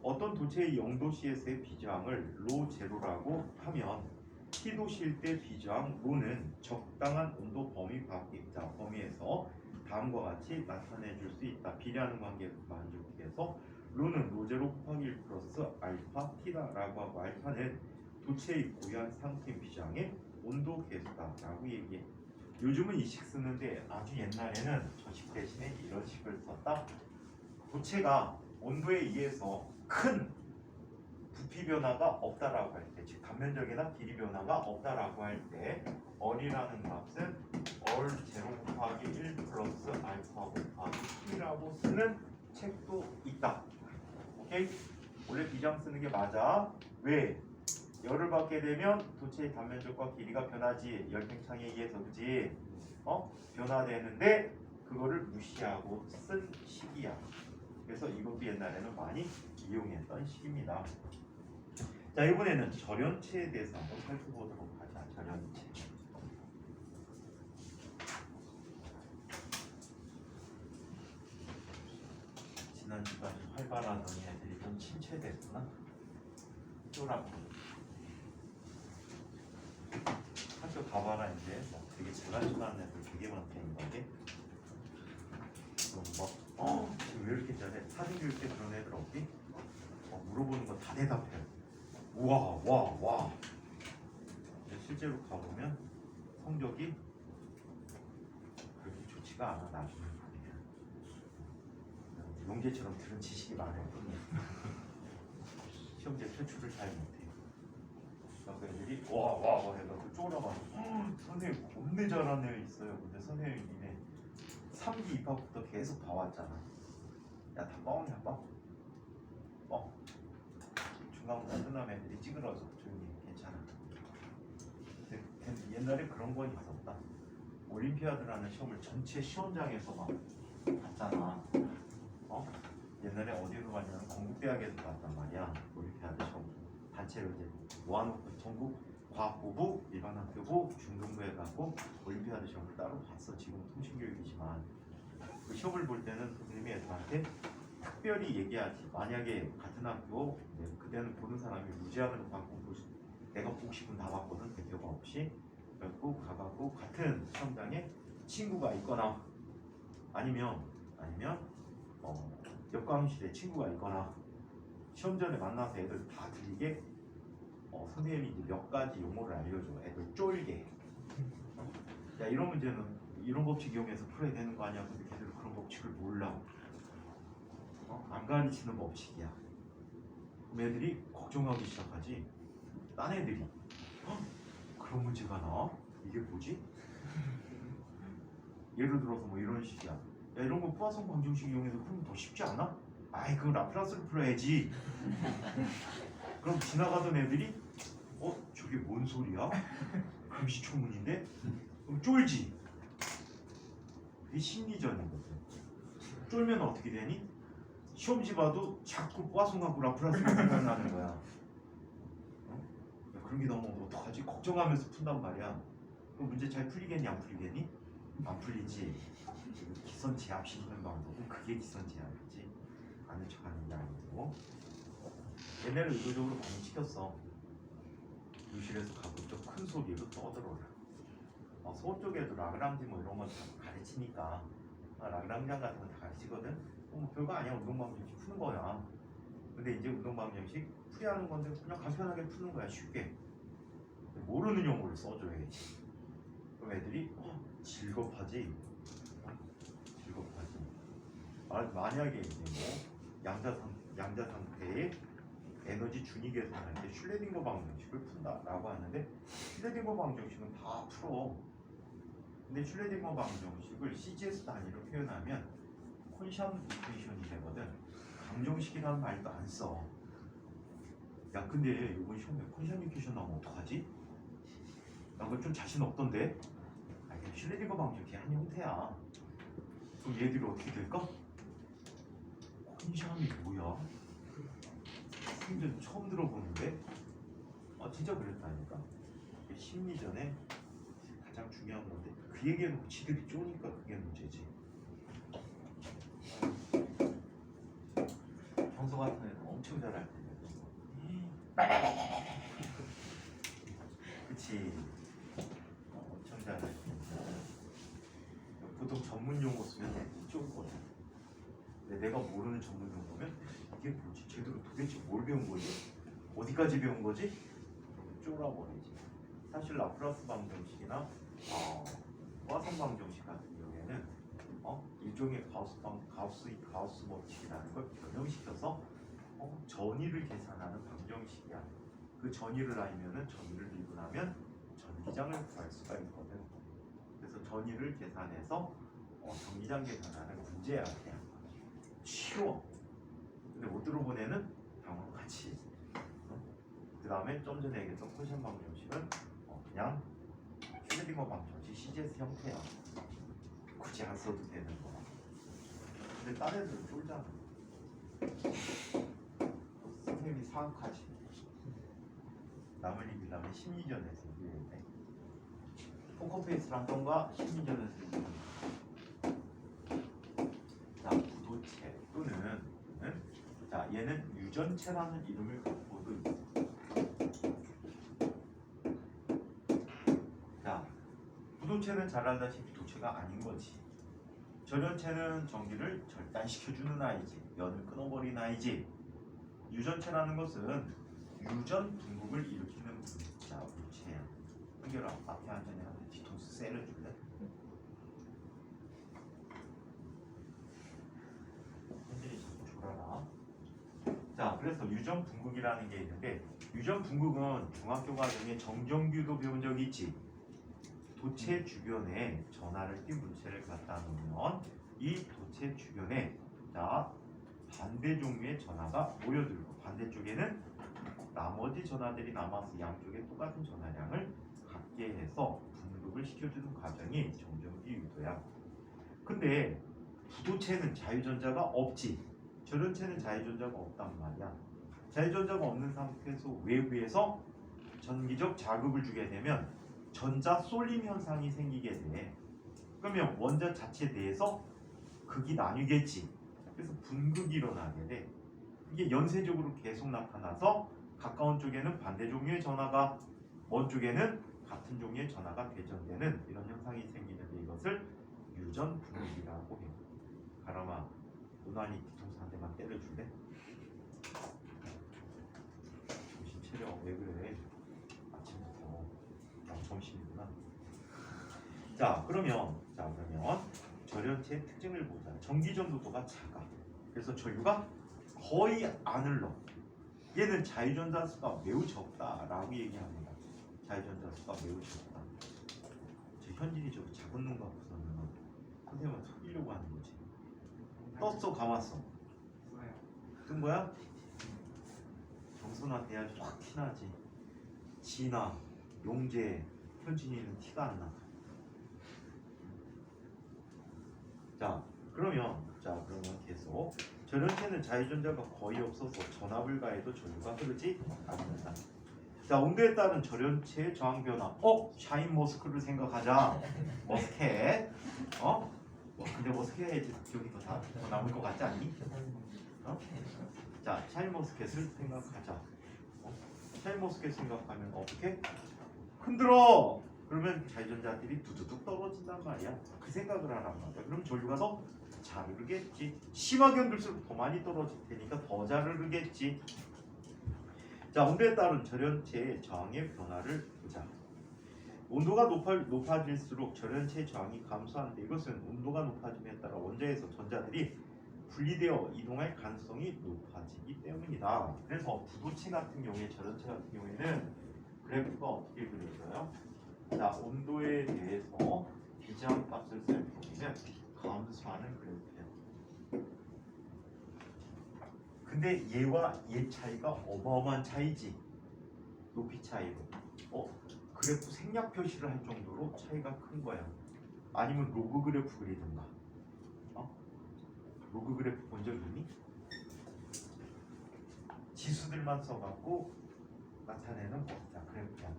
어떤 도체의 0도씨에서의 비저항을 로 제로라고 하면 T도씨일 때 비저항 로는 적당한 온도 범위에서 다음과 같이 나타내 줄 수 있다. 비례하는 관계에서 만족해서 로는 로제로 곱하기 1 플러스 알파 t다라고 하고 알파는 도체의 고유한 상태 비장의 온도 계수다라고 얘기해. 요즘은 이 식 쓰는데 아주 옛날에는 저 식 대신에 이런 식을 썼다. 도체가 온도에 의해서 큰 부피 변화가 없다라고 할 때, 즉 단면적이나 길이 변화가 없다라고 할 때 얼이라는 값은 얼 제로 곱하기 1 플러스 알파 곱하기 t라고 쓰는 책도 있다. 오케이? 원래 비장 쓰는 게 맞아. 왜? 열을 받게 되면 도체의 단면적과 길이가 변하지. 열팽창에 의해서, 그지? 변화되는데 그거를 무시하고 쓴 식이야. 그래서 이것도 옛날에는 많이 이용했던 식입니다. 자, 이번에는 절연체에 대해서 한번 살펴보도록 하자. 절연체. 지난 주까지 활발하던 애들이 좀 침체됐구나. 쫄아프. 학교 가봐라. 이제 되게 잘하시는 애들 되게 많다는 거지. 지금 왜 이렇게 잘해? 사진 교육 때 그런 애들 없지? 물어보는 거 다 대답해. 와. 실제로 가보면 성적이 그렇게 좋지가 않아. 나중에 보면 용재처럼 들은 지식이 많을 뿐이야. 시험제 퇴출을 잘 못해. 그래서 애들이 와 해가지고 쪼그라봐. 선생님 겁내 잘하는 애 있어요. 근데 선생님이 니네 3기 입학부터 계속 봐왔잖아. 야, 다 뻥이야 뻥. 중간고사 끝나면 애들이 찌그러져. 조용히 괜찮아. 근데 옛날에 그런 건 있었다. 올림피아드라는 시험을 전체 시험장에서 막 봤잖아. 옛날에 어디서 봤냐면 건국대학에서 봤단 말이야. 올림피아드 시험 단체로 이제 모아놓고 전국 과학부부, 일반학교부, 중등부에 가고 올림피아드 시험을 따로 봤어. 지금 통신교육이지만 그 시험을 볼 때는 선생님이 애들한테 특별히 얘기하지. 만약에 같은 학교, 그때는 보는 사람이 무제한으로 받고 내가 보고 싶은 다 봤거든. 대표가 없이. 그래갖고 가갖고 같은 시험장에 친구가 있거나 아니면 옆강의실에 친구가 있거나 시험 전에 만나서 애들 다 들리게 선생님이 이제 몇 가지 용어를 알려줘. 애들 쫄게. 야, 이런 문제는 이런 법칙 이용해서 풀어야 되는 거 아니야? 근데 걔들 그런 법칙을 몰라. 안 가르치는 법칙이야. 그럼 애들이 걱정하기 시작하지. 딴 애들이 그런 문제가 나와? 이게 뭐지? 예를 들어서 뭐 이런 식이야. 야, 이런 거 포화성 방정식 이용해서 풀면 더 쉽지 않아? 아이, 그건 라플라스를 풀어야지. 그럼 지나가던 애들이 저게 뭔 소리야? 금시초문인데? 그럼 쫄지. 그게 심리전이거든. 쫄면 어떻게 되니? 시험지 봐도 자꾸 포화성하고 라플라스가 생각나는 거야. 야, 그런 게 너무 어떡하지? 걱정하면서 푼단 말이야. 그럼 문제 잘 풀리겠니? 안 풀리겠니? 안 풀리지. 기선 제압시키는 방법은 그게 기선 제압이지. 아는 척하는 게 아니고. 얘네를 의도적으로 많이 시켰어. 교실에서 가급적 큰 소리로 떠들어라. 서울 쪽에도 라그랑지 뭐 이런 거 가르치니까 라그랑지안 같은 거 다 가르치거든. 뭐 별거 아니야. 운동방정식 푸는 거야. 근데 이제 운동방정식 풀이하는 건데 그냥 간편하게 푸는 거야. 쉽게. 모르는 용어를 써줘야지. 그럼 애들이 즐겁하지. 만약에 이제 뭐 양자 상태의 에너지 준위 계산할 때 슐레딩거 방정식을 푼다라고 하는데 슐레딩거 방정식은 다 풀어. 근데 슐레딩거 방정식을 CGS 단위로 표현하면 콘샴 이퀘이션이 되거든. 방정식이라는 말도 안 써. 야, 근데 이번 시험에 콘샴 이퀘이션 나오면 어떡하지? 나 그거 좀 자신 없던데? 아니, 슐레딩거 방정식이 한 형태야. 그럼 얘들이 어떻게 될까? 콘샴이 뭐야? 심지어 처음 들어보는데? 진짜 그랬다니까. 심리전에 가장 중요한 건데 그 얘기해놓고 지들이 쪼니까 그게 문제지. 평소 같은 애는 엄청 잘할 텐데. 그치. 엄청 잘할 텐데. 보통 전문 전문 용어 쓰면 이쪽일 거야. 근데 내가 모르는 전문 용어면 이게 뭐지? 제대로 도대체 뭘 배운 거지? 어디까지 배운 거지? 쫄아버리지. 사실 라플라스 방정식이나 포아송 방정식 같은 경우에는 일종의 가우스 법칙이라는 걸 변형시켜서 전위를 계산하는 방정식이야. 그 전위를 알면은 전위를 미분하면 전기장을 구할 수가 있거든. 그래서 전위를 계산해서 전기장 계산하는 문제야. 그냥 쉬워. 근데 못 들어본 애는 영어로 같이. 그 다음에 좀 전에 얘기했던 코션 방정식은 그냥 슈레딩거 방정식 CGS 형태야. 굳이 안 써도 되는 거. 근데 다른 애들은 쫄잖아. 선생님이 사악하지. 남을 이기려면 심리전에서 이겨야 돼. 포커페이스를 하던가 심리전에서 이기는. 자, 부도체 또는 자, 얘는 유전체라는 이름을 갖고도 있어. 자, 부도체는 잘 알다시피 도체가 아닌 거지. 전연체는 전기를 절단시켜주는 아이지. 연을 끊어버린 아이지. 유전체라는 것은 유전 분국을 일으키는 물체야. 한결아, 앞에 앉은 애한테 뒤통수 세를 줄래? 현진이 자꾸 졸아라. 자, 그래서 유전 분국이라는 게 있는데, 유전 분국은 중학교 과정에 정전규도 배운 적이 있지. 도체 주변에 전하를 띈 물체를 갖다 놓으면 이 도체 주변에 자 반대 종류의 전하가 모여들고 반대쪽에는 나머지 전하들이 남아서 양쪽에 똑같은 전하량을 갖게 해서 분급을 시켜주는 과정이 정전기 유도야. 근데 부도체는 자유전자가 없지. 전연체는 자유전자가 없단 말이야. 자유전자가 없는 상태에서 외부에서 전기적 자극을 주게 되면 전자 쏠림 현상이 생기게 돼. 그러면 원자 자체 내에서 극이 나뉘겠지. 그래서 분극이 일어나게 돼. 이게 연쇄적으로 계속 나타나서 가까운 쪽에는 반대 종류의 전하가, 먼 쪽에는 같은 종류의 전하가 대전되는 이런 현상이 생기는데 이것을 유전 분극이라고 해. 가람아, 누나니 뒤통수 한 대만 때려줄래? 정신 차려. 왜 그래? 아침부터. 점심이구나. 자, 그러면 절연체의 특징을 보자. 전기 전도도가 작아. 그래서 전류가 거의 안 흘러. 얘는 자유전자 수가 매우 적다라고 얘기합니다. 자유전자 수가 매우 적다. 저 현진이 저거 작은 눈 갖고서는 선생님은 속이려고 하는 거지. 떴어, 감았어? 뜬 거야? 정선아 대야지 확 티나지. 진아, 용재, 현진이는 티가 안 나. 자, 그러면 계속 전연체는 자유전자가 거의 없어서 전압을 가해도 전류가 흐르지 않는다. 자, 온도에 따른 전연체의 저항 변화. 샤인 머스크를 생각하자. 머스켓. 근데 머스켓 여기 더 남을 것 같지 않니? 자, 샤인 머스켓을 생각하자. 샤인 머스켓 생각하면 어떻게? 흔들어. 그러면 자유전자들이 두두둑 떨어진단 말이야. 그 생각을 하란 말이야. 그럼 전류가 더 잘 흐르겠지. 심하게 흔들수록 더 많이 떨어질 테니까 더 잘 흐르겠지. 자, 온도에 따른 절연체의 저항의 변화를 보자. 온도가 높아질수록 절연체의 저항이 감소하는데 이것은 온도가 높아짐에 따라 원자에서 전자들이 분리되어 이동할 가능성이 높아지기 때문이다. 그래서 부도체 같은 경우에, 절연체 같은 경우에는 그래프가 어떻게 그려져요? 자, 온도에 대해서 비저항 값을 살펴보면 감소하는 그래프예요. 근데 얘와 얘 차이가 어마어마한 차이지. 높이 차이로. 그래프 생략 표시를 할 정도로 차이가 큰 거야. 아니면 로그 그래프 그리든가. 로그 그래프 본 적 있니? 지수들만 써갖고 나타내는 그래프야.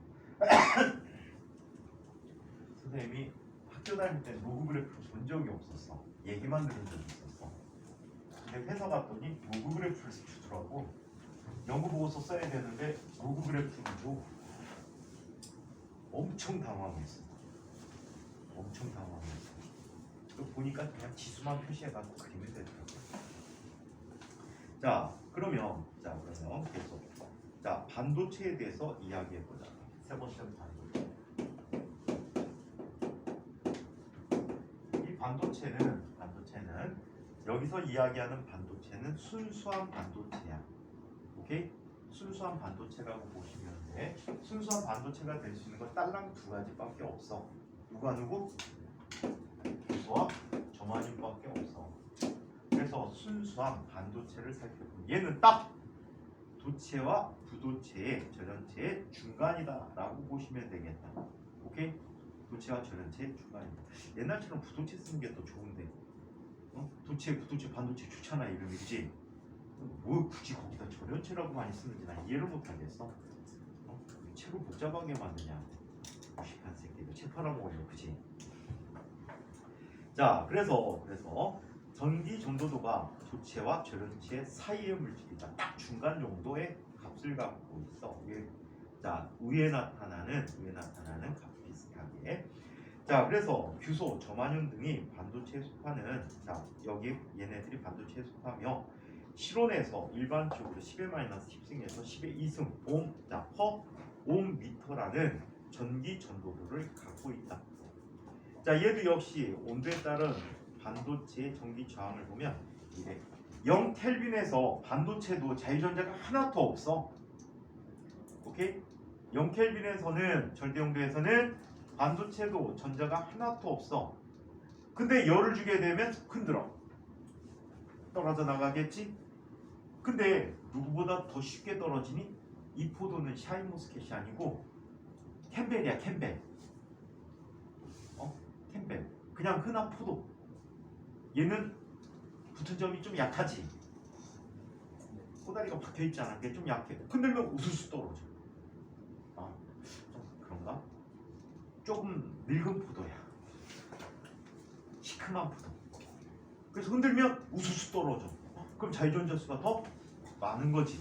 선생님이 학교 다닐 때 로그 그래프를 본 적이 없었어. 얘기만 들은 적이 있었어. 근데 회사 갔더니 로그 그래프를 주더라고. 연구 보고서 써야 되는데 로그 그래프를 줘. 엄청 당황했어. 엄청 당황했어. 또 보니까 그냥 지수만 표시해갖고 그리면 되더라고요. 자 그러면 계속 자 반도체에 대해서 이야기해보자. 세 번째는 반도체. 이 반도체는 여기서 이야기하는 반도체는 순수한 반도체야. 오케이? 순수한 반도체라고 보시면 돼. 순수한 반도체가 될 수 있는 건 딸랑 두 가지밖에 없어. 누구? 교수와 저마늄밖에 없어. 그래서 순수한 반도체를 살펴보면 얘는 딱 도체와 부도체의 절연체의 중간이다라고 보시면 되겠다. 오케이? 도체와 절연체의 중간이다. 옛날처럼 부도체 쓰는 게 더 좋은데. 도체, 부도체, 반도체 좋잖아 이름이 그지? 뭐 굳이 거기다 절연체라고 많이 쓰는지 난 이해를 못하겠어. 책을 복잡하게 만드냐? 무식한 새끼들 책 팔아먹으려 그지? 자 그래서 전기 전도도가 도체와 절연체 사이의 물질이다. 딱 중간 정도의 값을 갖고 있어. 위에 나타나는 값 비슷하게. 자 그래서 규소, 저마늄 등이 반도체에 속하는 여기 얘네들이 반도체에 속하며 실온에서 일반적으로 10-10승에서 10의 2승 per ohm라는 전기 전도도를 갖고 있다. 자 얘도 역시 온도에 따른 반도체의 전기 저항을 보면 이래 0켈빈에서 반도체도 자유전자가 하나도 없어. 오케이? 0켈빈에서는 절대온도에서는 반도체도 전자가 하나도 없어. 근데 열을 주게 되면 흔들어. 떨어져 나가겠지? 근데 누구보다 더 쉽게 떨어지니? 이 포도는 샤인머스켓이 아니고 캠벨이야. 캠벨. 캠벨. 그냥 흔한 포도. 얘는 붙은 점이 좀 약하지. 꼬다리가 박혀있지 않은 게 좀 약해. 흔들면 우수수 떨어져. 좀 그런가? 조금 늙은 포도야. 시큼한 포도. 그래서 흔들면 우수수 떨어져. 그럼 자유전자수가 더 많은 거지.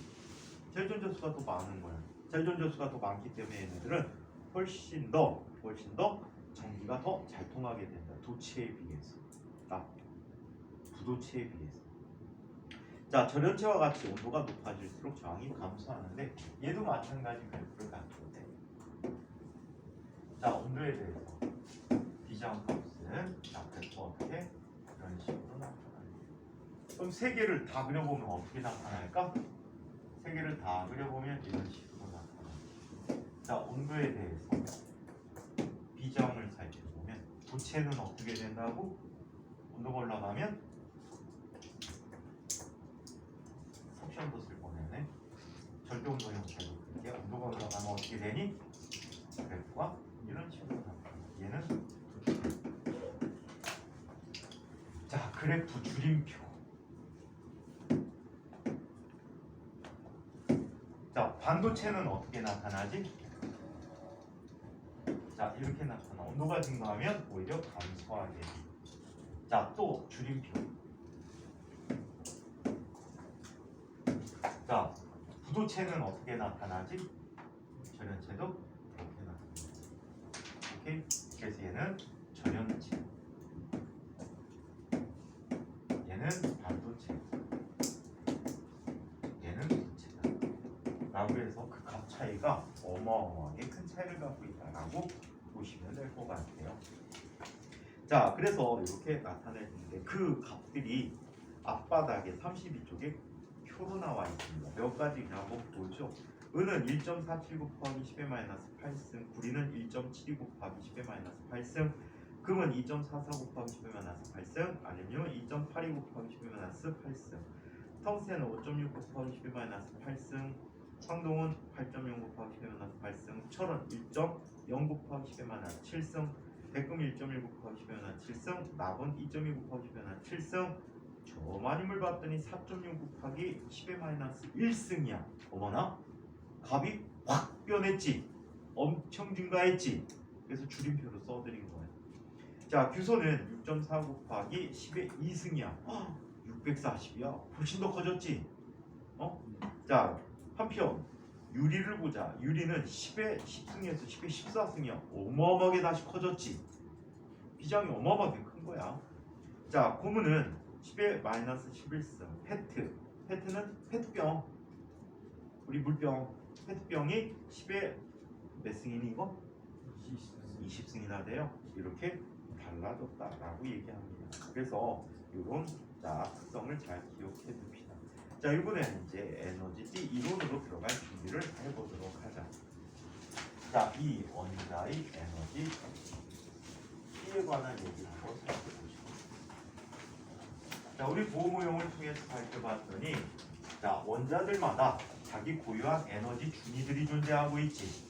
자유전자수가 더 많은 거야. 자유전자수가 더 많기 때문에 얘네들은 훨씬 더 전기가 더 잘 통하게 된다. 도체에 비해서. 부도체에 비해서. 자, 절연체와 같이 온도가 높아질수록 저항이 감소하는데 얘도 마찬가지 그래프를 갖고 돼. 자, 온도에 대해서 비저항값은 그래프 어떻게 이런 식으로 나타납니다. 그럼 세 개를 다 그려보면 어떻게 나타날까? 세 개를 다 그려보면 이런 식으로 나타납니다. 자, 온도에 대해서 비저항을 살펴보면 도체는 어떻게 된다고? 온도가 올라가면 섭션도 쓸 뻔했네. 절대온도 형태로 이렇게 온도가 올라가면 어떻게 되니? 그래프가 이런 식으로 나타납니다. 얘는 자, 그래프 줄임표. 자, 반도체는 어떻게 나타나지? 자, 이렇게 나타나. 온도가 증가하면 오히려 감소하게. 자, 또 줄임표. 자, 부도체는 어떻게 나타나지? 절연체도 이렇게 나타납니다. 오케이? 그래서 얘는 절연체. 얘는 반도체. 얘는 부도체다. 라고 해서 그 값 차이가 어마어마하게 큰 차이를 갖고 있다라고 보시면 될 것 같아요. 자, 그래서 이렇게 나타내는데 그 값들이 앞바닥에 32쪽에 표로 나와 있습니다. 몇 가지 그냥 한번 보죠. 은은 1.479 곱하기 10-8승, 구리는 1.72 곱하기 10-8승, 금은 2.44 곱하기 10-8승, 알루미늄은 2.82 곱하기 10-8승, 텅스텐은 5.6 곱하기 10-8승, 황동은 8.0 곱하기 10-8승, 철은 1.0 곱하기 10-7승, 백금 1.1 곱하기 10-7승, 납은 2.2 곱하기 10-7승, 저마님을 봤더니 4.6 곱하기 10-1승이야. 어머나? 값이 확 변했지. 엄청 증가했지. 그래서 줄임표로 써드린 거야. 자, 규소는 6.4 곱하기 10의 2승이야. 640이야. 훨씬 더 커졌지. 자, 한편 유리를 보자. 유리는 10의 10승에서 10의 14승이야. 어마어마하게 다시 커졌지. 비장이 어마어마하게 큰 거야. 자, 고무는 10의 마이너스 11승. 페트는 페트병. 우리 물병. 페트병이 10의 몇 승이니 이거? 20승이나 돼요. 이렇게 달라졌다라고 얘기합니다. 그래서 이런 특성을 잘 기억해 둡시다. 자, 이번에는 이제 에너지 D 이론으로 들어갈 준비를 해보도록 하자. 자, 이 원자의 에너지 T에 관한 얘기를 한번 살펴보시죠. 자, 우리 보호모형을 통해서 살펴봤더니 자, 원자들마다 자기 고유한 에너지 준위들이 존재하고 있지.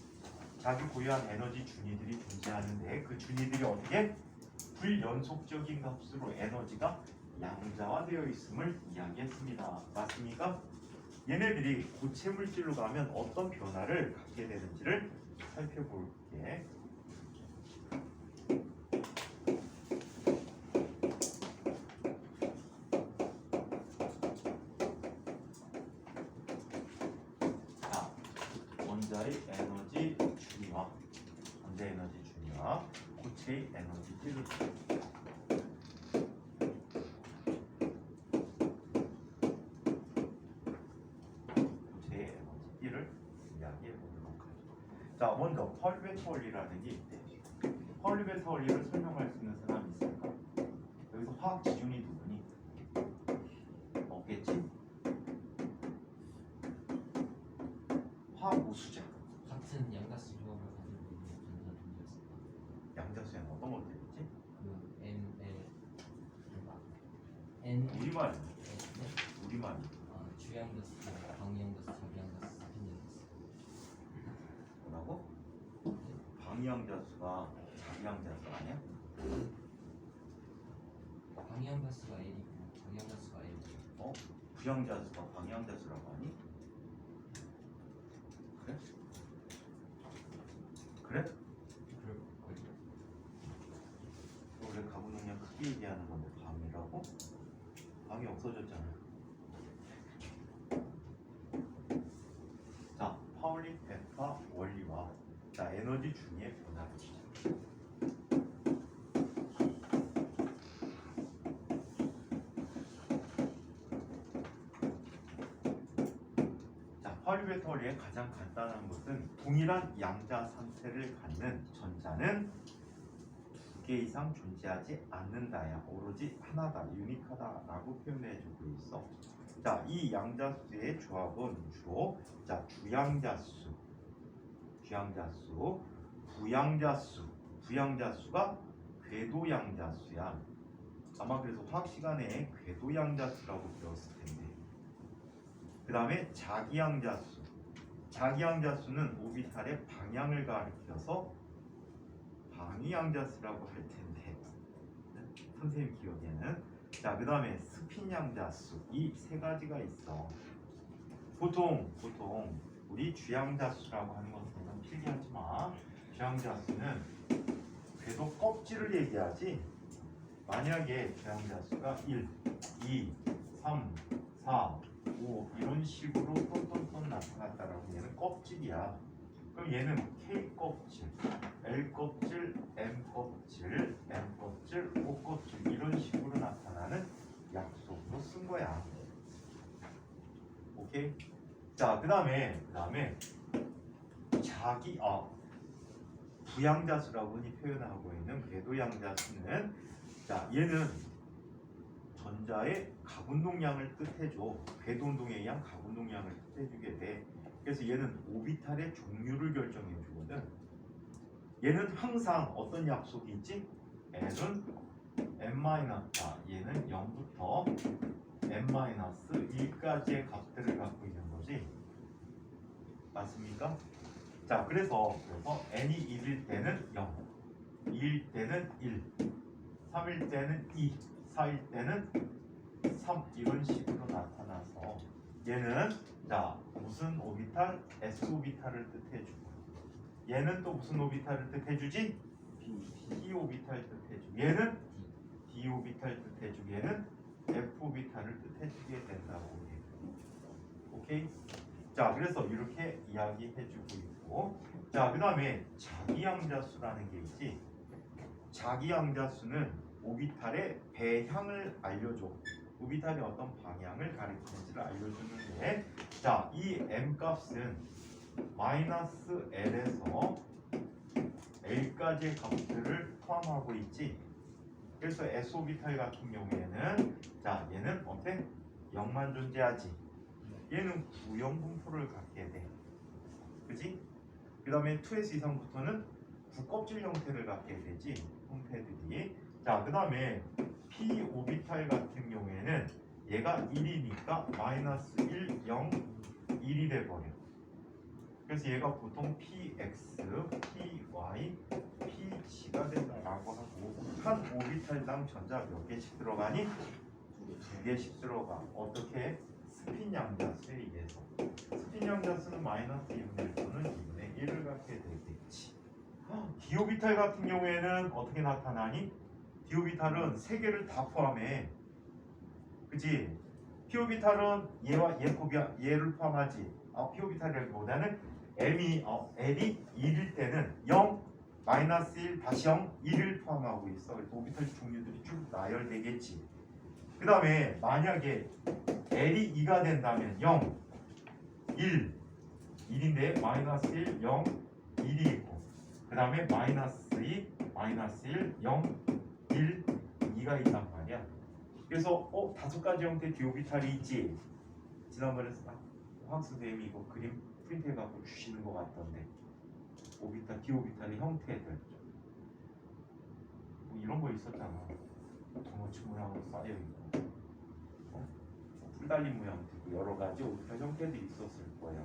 자기 고유한 에너지 준위들이 존재하는데 그 준위들이 어떻게 불연속적인 값으로 에너지가 양자화되어 있음을 이야기했습니다. 맞습니까? 얘네들이 고체 물질로 가면 어떤 변화를 갖게 되는지를 살펴볼게. 자, 원자의 에너지 준위와 고체의 에너지 띠를 이야기해 보도록 하죠. 자, 먼저 펄리베터 원리라는 게 있대. 펄리베터 원리를 설명할 수 있는 사람이 있을까? 여기서 화학 지준이 누구니? 없겠지? 화학 우수자. 같은 양가스 조합을 가지고 있는 전자 존재였습니다. 양자수에는 어떤 것들이 있지? 그 ML N 우리말. 네. 우리말. 주양가스, 방위양가스, 자기양가스, 스핀양가스. 뭐라고? 방위양자수가 자기양자수 아니야? 방위양가스가 L이고 자기양가스가 L이고. 부양자수가 방위양자수라고 하니? 그래? 그래? 그럴걸요. 원래 가부농량 크게 얘기하는 건데 방이라고? 방이 없어졌잖아. 자, 파울리 베타 원리와 자, 에너지 준위의 변화를 보자. 자, 파울리 베타 원리의 가장 간단한 것은 동일한 양자 상태를 갖는 전자는 두 개 이상 존재하지 않는다야. 오로지 하나다, 유니크하다라고 표현해주고 있어. 자, 이 양자수의 조합은 주로 자, 주양자수, 부양자수가 궤도양자수야. 아마 그래서 화학 시간에 궤도양자수라고 배웠을 텐데. 그 다음에 자기양자수는 오비탈의 방향을 가리켜서 방위양자수라고 할 텐데, 선생님 기억에는. 자, 그 다음에 스핀양자수. 이 세 가지가 있어. 보통 우리 주양자수라고 하는 것은 필기하지 마. 주양자수는 궤도 껍질을 얘기하지. 만약에 주양자수가 1, 2, 3, 4, 5 이런 식으로 똔똔똔 나타났다라고 얘는 껍질이야. 그럼 얘는 K 껍질, L 껍질, M 껍질, M 껍질, O 껍질 이런 식으로 나타나는 약속으로 쓴 거야. 오케이? 자, 그다음에 부양자수라고 흔히 표현하고 있는 궤도양자수는 자, 얘는 전자의 가분동량을 뜻해줘. 궤도 운동에 의한 가분동량을 뜻해주게 돼. 그래서 얘는 오비탈의 종류를 결정해 주거든. 얘는 항상 어떤 약속이 있지? n은 n-, 얘는 0부터 n-1까지의 값들을 갖고 있는 거지. 맞습니까? 자, 그래서 n이 1일 때는 0, 2일 때는 1, 3일 때는 2, 4일 때는 3 이런 식으로 나타나서 얘는 자, 무슨 오비탈? s 오비탈을 뜻해주고, 얘는 또 무슨 오비탈을 뜻해주지? p 오비탈 뜻해주고, 얘는 d 오비탈 뜻해주고, 얘는 f 오비탈을 뜻해주게 된다고 해요. 오케이? 자, 그래서 이렇게 이야기해주고 있고, 자, 그 다음에 자기양자수라는 게 있지. 자기양자수는 오비탈의 배향을 알려줘. 오비탈이 어떤 방향을 가리키는지를 알려주는데, 자, 이 m 값은 마이너스 L에서 L까지의 값들을 포함하고 있지. 그래서 S 오비탈 같은 경우에는, 자, 얘는 어때? 0만 존재하지. 얘는 구형 분포를 갖게 돼. 그지? 그 다음에 2S 이상부터는 구껍질 형태를 갖게 되지. 형태들이. 자, 그 다음에 P 오비탈 같은 경우에는 얘가 1이니까 마이너스 1, 0, 1이 돼버려. 그래서 얘가 보통 PX, PY, PG가 된다라고 하고, 한 오비탈당 전자 몇 개씩 들어가니? 2개씩 들어가. 어떻게? 스핀 양자수에 의해서. 스핀 양자수는 마이너스 2분의 1또는 2분의 1을 갖게 되겠지. 디오비탈 같은 경우에는 어떻게 나타나니? 디오비탈은 3개를 다 포함해. 그치? 피오비탈은 얘와 얘를 포함하지. 피오비탈이라기보다는 L이 1일 때는 0, 마이너스 1, 다시 0, 1을 포함하고 있어. 그래서 오비탈 종류들이 쭉 나열되겠지. 그 다음에 만약에 L이 2가 된다면 0, 1, 1인데 마이너스 1, 0, 1이 있고, 그 다음에 마이너스 2, 마이너스 1, 0, 1, 2가 있단 말이야. 그래서 5가지 형태의 디오비탈이 있지. 지난번에 화학 선생님이 이거 그림 프린트해 갖고 주시는 것 같던데, 오비탈, 디오비탈의 형태들 뭐 이런 거 있었잖아. 도너츠 모양으로 쌓여 있고, 풀 달린 모양도 있고 여러 가지 오비탈 형태들이 있었을 거야.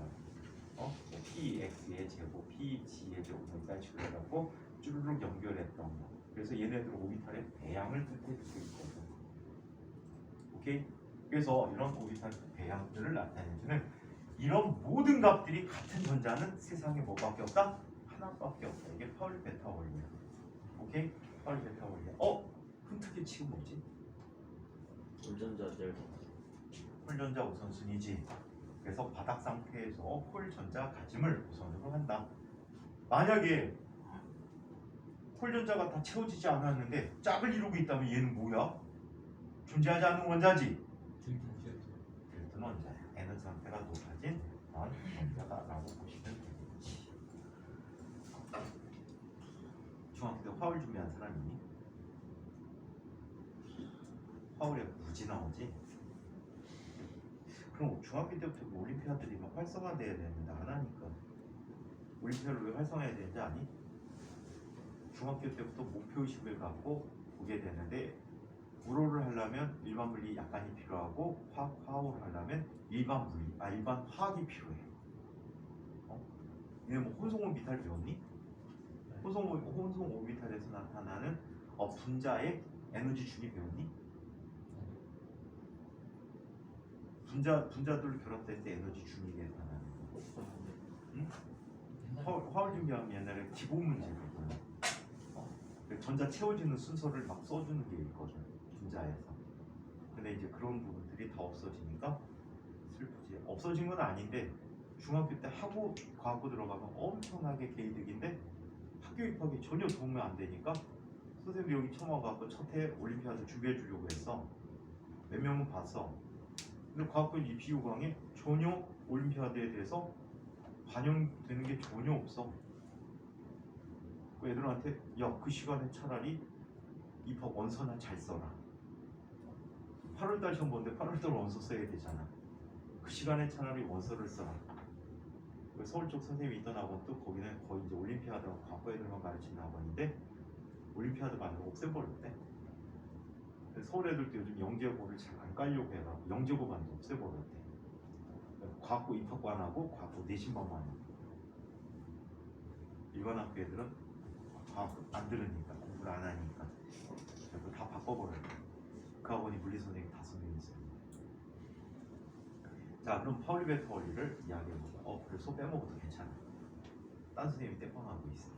PX의 제곱, PG의 제곱 이런 식으로 해갖고 쭈르륵 연결했던 거. 그래서 얘네들 오비탈의 배양을 뜻해주고 있거든. 오케이? 그래서 이런 오비탈 배양들을 나타내주는 이런 모든 값들이 같은 전자는 세상에 뭐밖에 없다? 하나밖에 없다. 이게 파울 베타 원리야. 오케이? 파울 베타 원리야. 흠특이 지금 뭐지? 운전자들 폴전자 우선순위지. 그래서 바닥 상태에서 폴전자 가짐을 우선으로 한다. 만약에 폴전자가 다 채워지지 않았는데 짝을 이루고 있다면 얘는 뭐야? 존재하지 않는 원자지. 딜튼 원자야. 에너지 상태가 높아진 원자다라고 보시면 되겠지. 중학교 때 화울 준비한 사람 있니? 화울에 무지 나오지? 그럼 중학교 때부터 올림피아들이 막 활성화돼야 되는데 안 하니까. 올림피아를 왜 활성화해야 되는지 아니? 중학교 때부터 목표의식을 갖고 보게 되는데, 불호를 하려면 일반 물리 약간이 필요하고 화학을 하려면 일반 화학이 필요해. 얘네 뭐 혼성 오비탈 배웠니? 혼성 오비탈에서 나타나는 분자의 에너지 주기 배웠니? 분자들을 결합될 때 에너지 주기 나타나는 거. 응? 화학 준비하면 옛날에 기본 문제거든. 전자 채워지는 순서를 막 써주는 게 있거든, 분자에서. 근데 이제 그런 부분들이 다 없어지니까 슬프지. 없어진 건 아닌데 중학교 때 과학부 들어가면 엄청나게 개이득인데 학교 입학에 전혀 도움이 안 되니까 선생님이 여기 처음 와갖고 첫해 올림피아드 준비해 주려고 했어. 몇 명은 봤어. 근데 과학부 이 비호강에 전혀 올림피아드에 대해서 반영되는 게 전혀 없어. 그 애들한테 야, 그 시간에 차라리 입학 원서나 잘 써라. 8월달 시험 보는데 8월달 원서 써야 되잖아. 그 시간에 차라리 원서를 써라. 서울 쪽 선생님이 있던 학원도 거기는 거의 이제 올림피아드하고 과거 애들만 가르치는 학원인데 올림피아드 반을 없애버렸대. 서울 애들도 요즘 영재고를 잘 안 깔려고 해가지고 영재고 반도 없애버렸대. 과학고 입학반하고 과학고 내신반만 하고. 일반 학교 애들은 과학 안 들으니까, 공부를 안 하니까 그래서 다 바꿔버렸대. 그 학원이 물리 선생님 5명 있어요. 자, 그럼 파울리 베터 원리를 이야기해보자. 그래서 빼먹어도 괜찮아. 딴 선생님이 떼빵하고 있어요.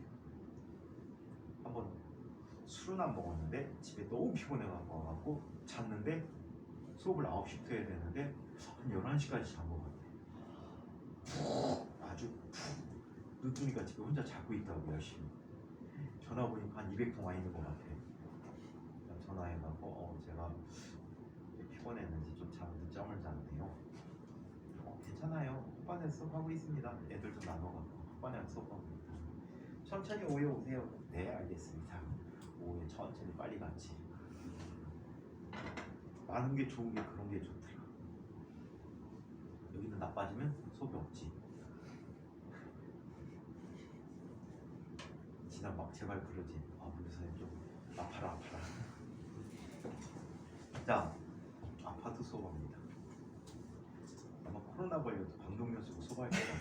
한번 술은 안 먹었는데 집에 너무 피곤해갖고 와갖고 잤는데 수업을 9시부터 해야 되는데 한 11시까지 잔 것 같아. 아주 눈 뜨니까 집에 혼자 자고 있다고 열심히. 전화 보니까 한 200통 와 있는 것 같아. 전화 전화해가고 제가 피곤했는지 좀 늦잠을 잤네요. 괜찮아요. 후반에 수업하고 있습니다. 애들도 나눠가고 후반에 수업하고 있습니다. 천천히 오후에 오세요. 네, 알겠습니다. 오후에 천천히 빨리 갔지. 많은 게 좋은 게 그런 게 좋더라. 여기는 나빠지면 수업이 없지. 지난 막 제발 그러지. 우리 선생님 좀 아파라. 자, 아파트 수업합니다. 아마 코로나 걸려도 방독면 쓰고 수업할 것 같아요.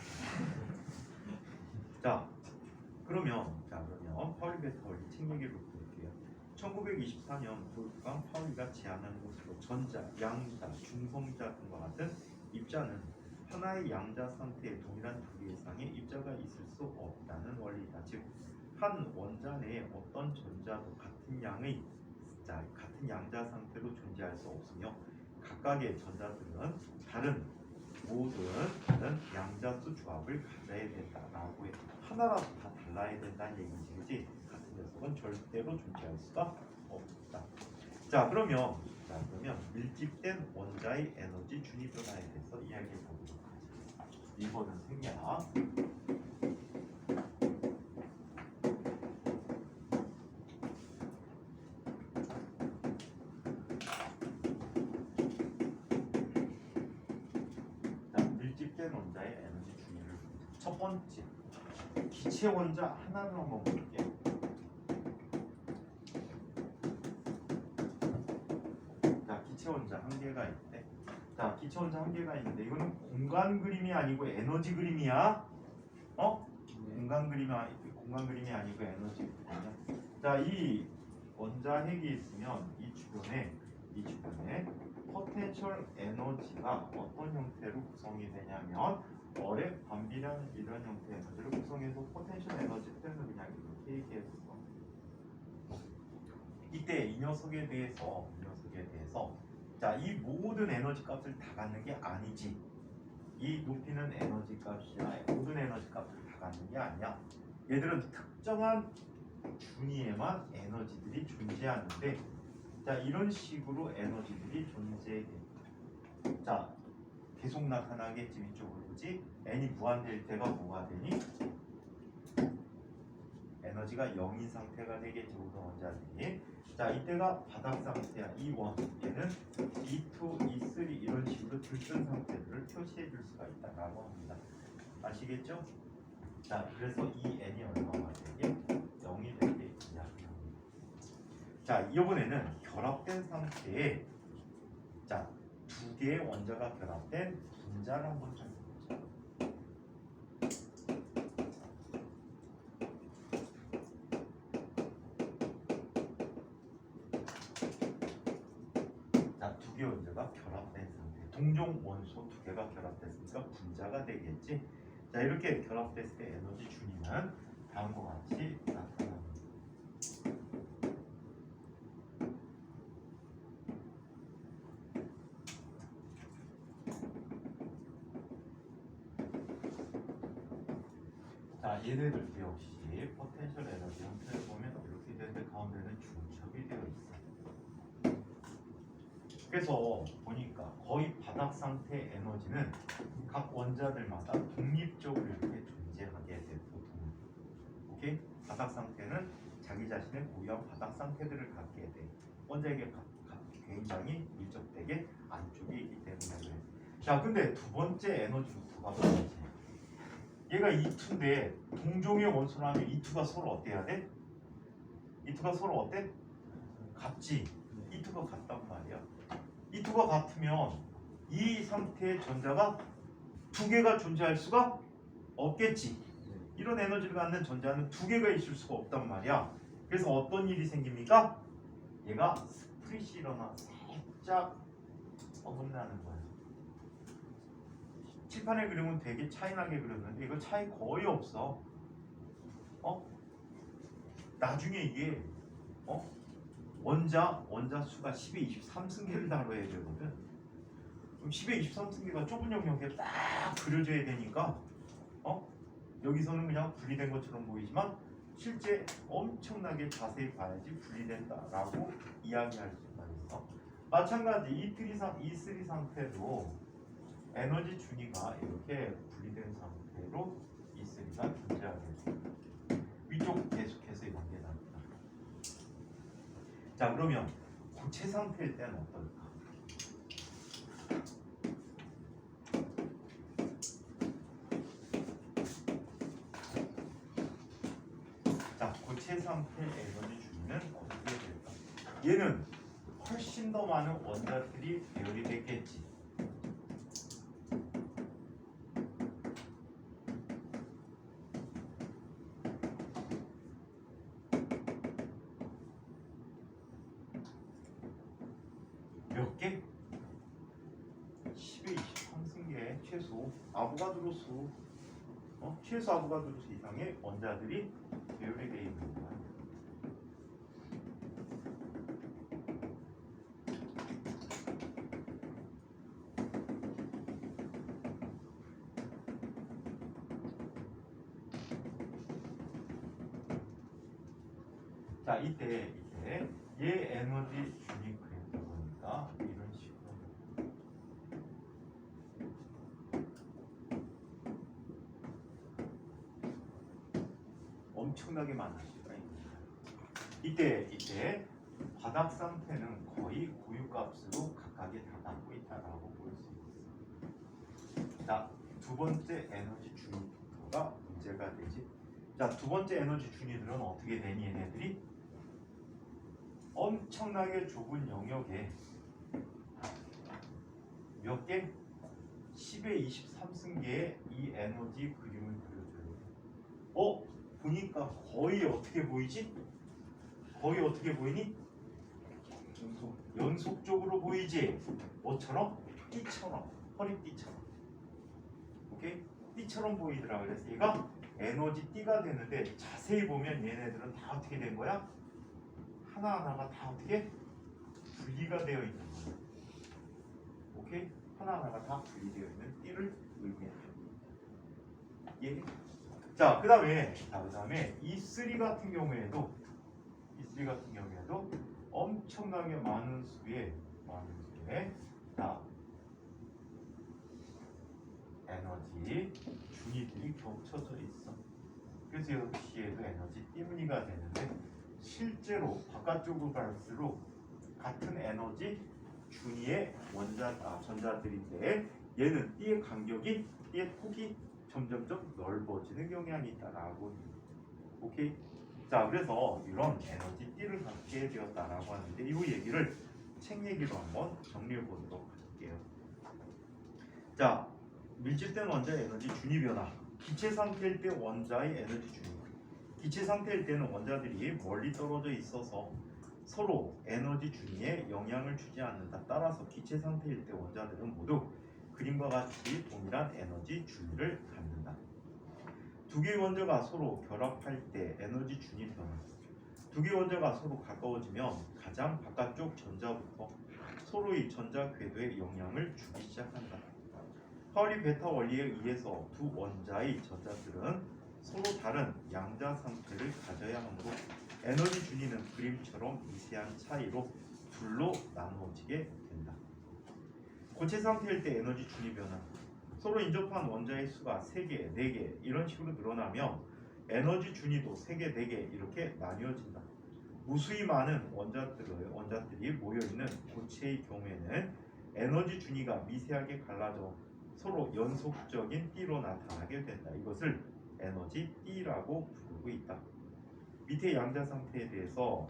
자, 그러면 파울리 베터리 책 얘기를 볼게요. 1924년 볼프강 파울리가 제안한 것으로 전자, 양자, 중성자 등과 같은 입자는 하나의 양자 상태에 동일한 두 개 이상의 입자가 있을 수 없다는 원리다. 즉, 한 원자 내에 어떤 전자도 같은 양자 상태로 존재할 수 없으며 각각의 전자들은 모든 다른 양자수 조합을 가져야 된다라고 해. 하나라도 다 달라야 된다는 얘기지, 그지? 같은 녀석은 절대로 존재할 수가 없다. 자, 그러면 밀집된 원자의 에너지 준위 변화에 대해서 이야기해 보도록 하자. 이거는 생략. 원자의 에너지 준위를 첫 번째 기체 원자 하나를 한번 볼게요. 자, 기체 원자 한 개가 있대. 자, 기체 원자 한 개가 있는데 이거는 공간 그림이 아니고 에너지 그림이야. 공간 그림이 아니고 에너지 그림이야. 자, 이 원자 핵이 있으면 이 주변에 포텐셜 에너지가 어떤 형태로 구성이 되냐면 어뢰 반비라는 이런 형태의 에너지를 구성해서 포텐셜 에너지 표현을 그냥 이렇게 얘기해봤어. 이때 이 녀석에 대해서 자, 이 모든 에너지 값을 다 갖는 게 아니지. 이 높이는 에너지 값이야. 모든 에너지 값을 다 갖는 게 아니야. 얘들은 특정한 준위에만 에너지들이 존재하는데, 자, 이런 식으로 에너지들이 존재해. 자, 계속 나타나겠지. 이쪽으로, 그지? n이 무한될 때가 뭐가 되니? 에너지가 0인 상태가 되겠지. 모든 원자들이. 자, 이때가 바닥 상태야. E1. 얘는 E2, E3 이런 식으로 들뜬 상태들을 표시해 줄 수가 있다라고 합니다. 아시겠죠? 자, 그래서 이 n이 얼마가 되게 0이 되게 이야기합니다. 자, 이번에는 결합된 상태에 자, 두 개의 원자가 결합된 분자를 한번 찾아보자. 자, 두 개의 원자가 결합된 상태. 동종 원소 두 개가 결합됐으니까 분자가 되겠지. 자, 이렇게 결합됐을 때 에너지 준위는 다음과 같이 나타납니다. 자, 얘네들도 역시 포텐셜 에너지 형태를 보면 이렇게 되는데 가운데는 중첩이 되어 있어. 그래서 보니까 거의 바닥 상태 에너지는 각 원자들마다 독립적으로 이렇게 존재하게 돼. 보통. 오케이? 바닥 상태는 자기 자신의 고유한 바닥 상태들을 갖게 돼. 원자에게 굉장히 밀접되게 안쪽에 있기 때문에 그래. 자, 근데 두 번째 에너지부터가 뭐지? 얘가 E2인데 동종의 원소라면 E2가 서로 어때야 돼? E2가 서로 어때? 같지? E2가 같단 말이야. E2가 같으면 이 상태의 전자가 두 개가 존재할 수가 없겠지. 이런 에너지를 갖는 전자는 두 개가 있을 수가 없단 말이야. 그래서 어떤 일이 생깁니까? 얘가 스프릿이 일어나 살짝 어긋나는 거야. 칠판에 그리면 되게 차이나게 그렸는데 이거 차이 거의 없어. 나중에 이게 원자 수가 10의 23승계를 다뤄야 되거든. 그럼 10의 23승계가 좁은 영역에 딱 그려져야 되니까 여기서는 그냥 분리된 것처럼 보이지만 실제 엄청나게 자세히 봐야지 분리된다라고 이야기할 수가 있어. 마찬가지 E3 상태도 에너지 준위가 이렇게 분리된 상태로 E3가 존재하게 됩니다. 위쪽 계속해서 이렇게 나옵니다. 자, 그러면 고체 상태일 때는 어떨까? 자, 고체 상태 에너지 준위는 어떻게 될까? 얘는 훨씬 더 많은 원자들이 배열이 됐겠지. 몇 개? 10의 23승계 최소 아보가드로 수, 최소 아보가드로 수 이상의 원자들이 배열이 되어 있는 거야. 자, 이때 얘 에너지 준위 그림을 보니까 이런 식으로 엄청나게 많을 수가 있습니다. 이때 바닥 상태는 거의 고유값으로 각각이 다 갖고 있다라고 볼 수 있어. 자, 두 번째 에너지 준위가 문제가 되지. 자, 두 번째 에너지 준위들은 어떻게 되니? 얘네들이 엄청나게 좁은 영역에 몇 개? 10의 23승계의 이 에너지 그림을 그려줘요. 보니까 거의 어떻게 보이지? 거의 어떻게 보이니? 연속적으로 보이지? 뭐처럼? 띠처럼, 허리띠처럼. 오케이? 띠처럼 보이더라. 그래서 얘가 에너지 띠가 되는데 자세히 보면 얘네들은 다 어떻게 된 거야? 하나하나가 다 어떻게 분리가 되어 있는 거예요. 오케이? 하나하나가 다 분리되어 있는 띠를 의미해요. 예? 자, 그다음에 E3 같은 경우에도 엄청나게 많은 수의 자, 에너지 준위들이 겹쳐져 있어. 그래서 여기에도 에너지 띠무늬가 되는데 실제로 바깥쪽으로 갈수록 같은 에너지 준위의 전자들인데 얘는 띠의 간격이, 띠의 폭이 점점점 넓어지는 경향이 있다라고. 오케이? 자, 그래서 이런 에너지 띠를 갖게 되었다라고 하는데 이 얘기를 책 얘기로 한번 정리해 보도록 할게요. 자, 밀집된 원자의 에너지 준위 변화. 기체 상태일 때 원자의 에너지 준위. 기체 상태일 때는 원자들이 멀리 떨어져 있어서 서로 에너지 준위에 영향을 주지 않는다. 따라서 기체 상태일 때 원자들은 모두 그림과 같이 동일한 에너지 준위를 갖는다. 두 개의 원자가 서로 결합할 때 에너지 준위 변화. 두 개의 원자가 서로 가까워지면 가장 바깥쪽 전자부터 서로의 전자 궤도에 영향을 주기 시작한다. 파울리 베타 원리에 의해서 두 원자의 전자들은 서로 다른 양자 상태를 가져야 하므로 에너지 준위는 그림처럼 미세한 차이로 둘로 나누어지게 된다. 고체 상태일 때 에너지 준위 변화. 서로 인접한 원자의 수가 3개, 4개 이런 식으로 늘어나면 에너지 준위도 3개, 4개 이렇게 나뉘어진다. 무수히 많은 원자들이 모여있는 고체의 경우에는 에너지 준위가 미세하게 갈라져 서로 연속적인 띠로 나타나게 된다. 이것을 에너지 띠라고 부르고 있다. 밑에 양자 상태에 대해서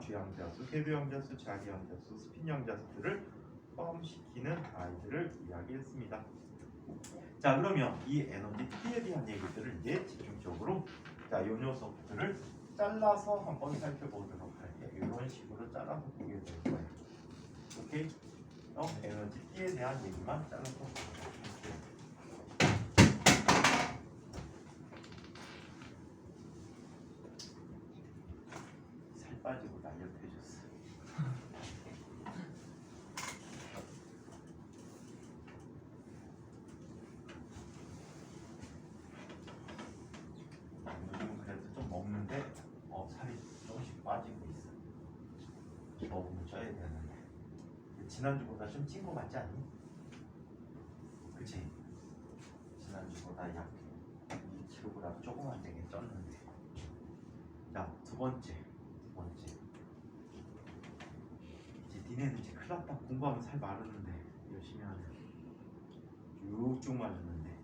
주양자수, 해도양자수, 자기양자수, 스핀양자수들을 포함시키는 아이들을 이야기했습니다. 자, 그러면 이 에너지 T에 대한 얘기들을 이제 집중적으로 이 녀석들을 잘라서 한번 살펴보도록 할게요. 이런 식으로 잘라서 보게 될 거예요. 오케이? 에너지 T에 대한 얘기만 잘라서 보도록 할게요. 살 빠지고 날렵해졌어. 요즘은 그래도 좀 먹는데 써야 되는데 지난주보다 좀 찐 거 같지 않니? 그치? 지난주보다 약 2kg 조금 안 되게 쪘는데. 자, 두 번째. 이제 니네는 이제 큰일 났다. 공부하면 살 마르는데 열심히 하면 쭉쭉 마르는데.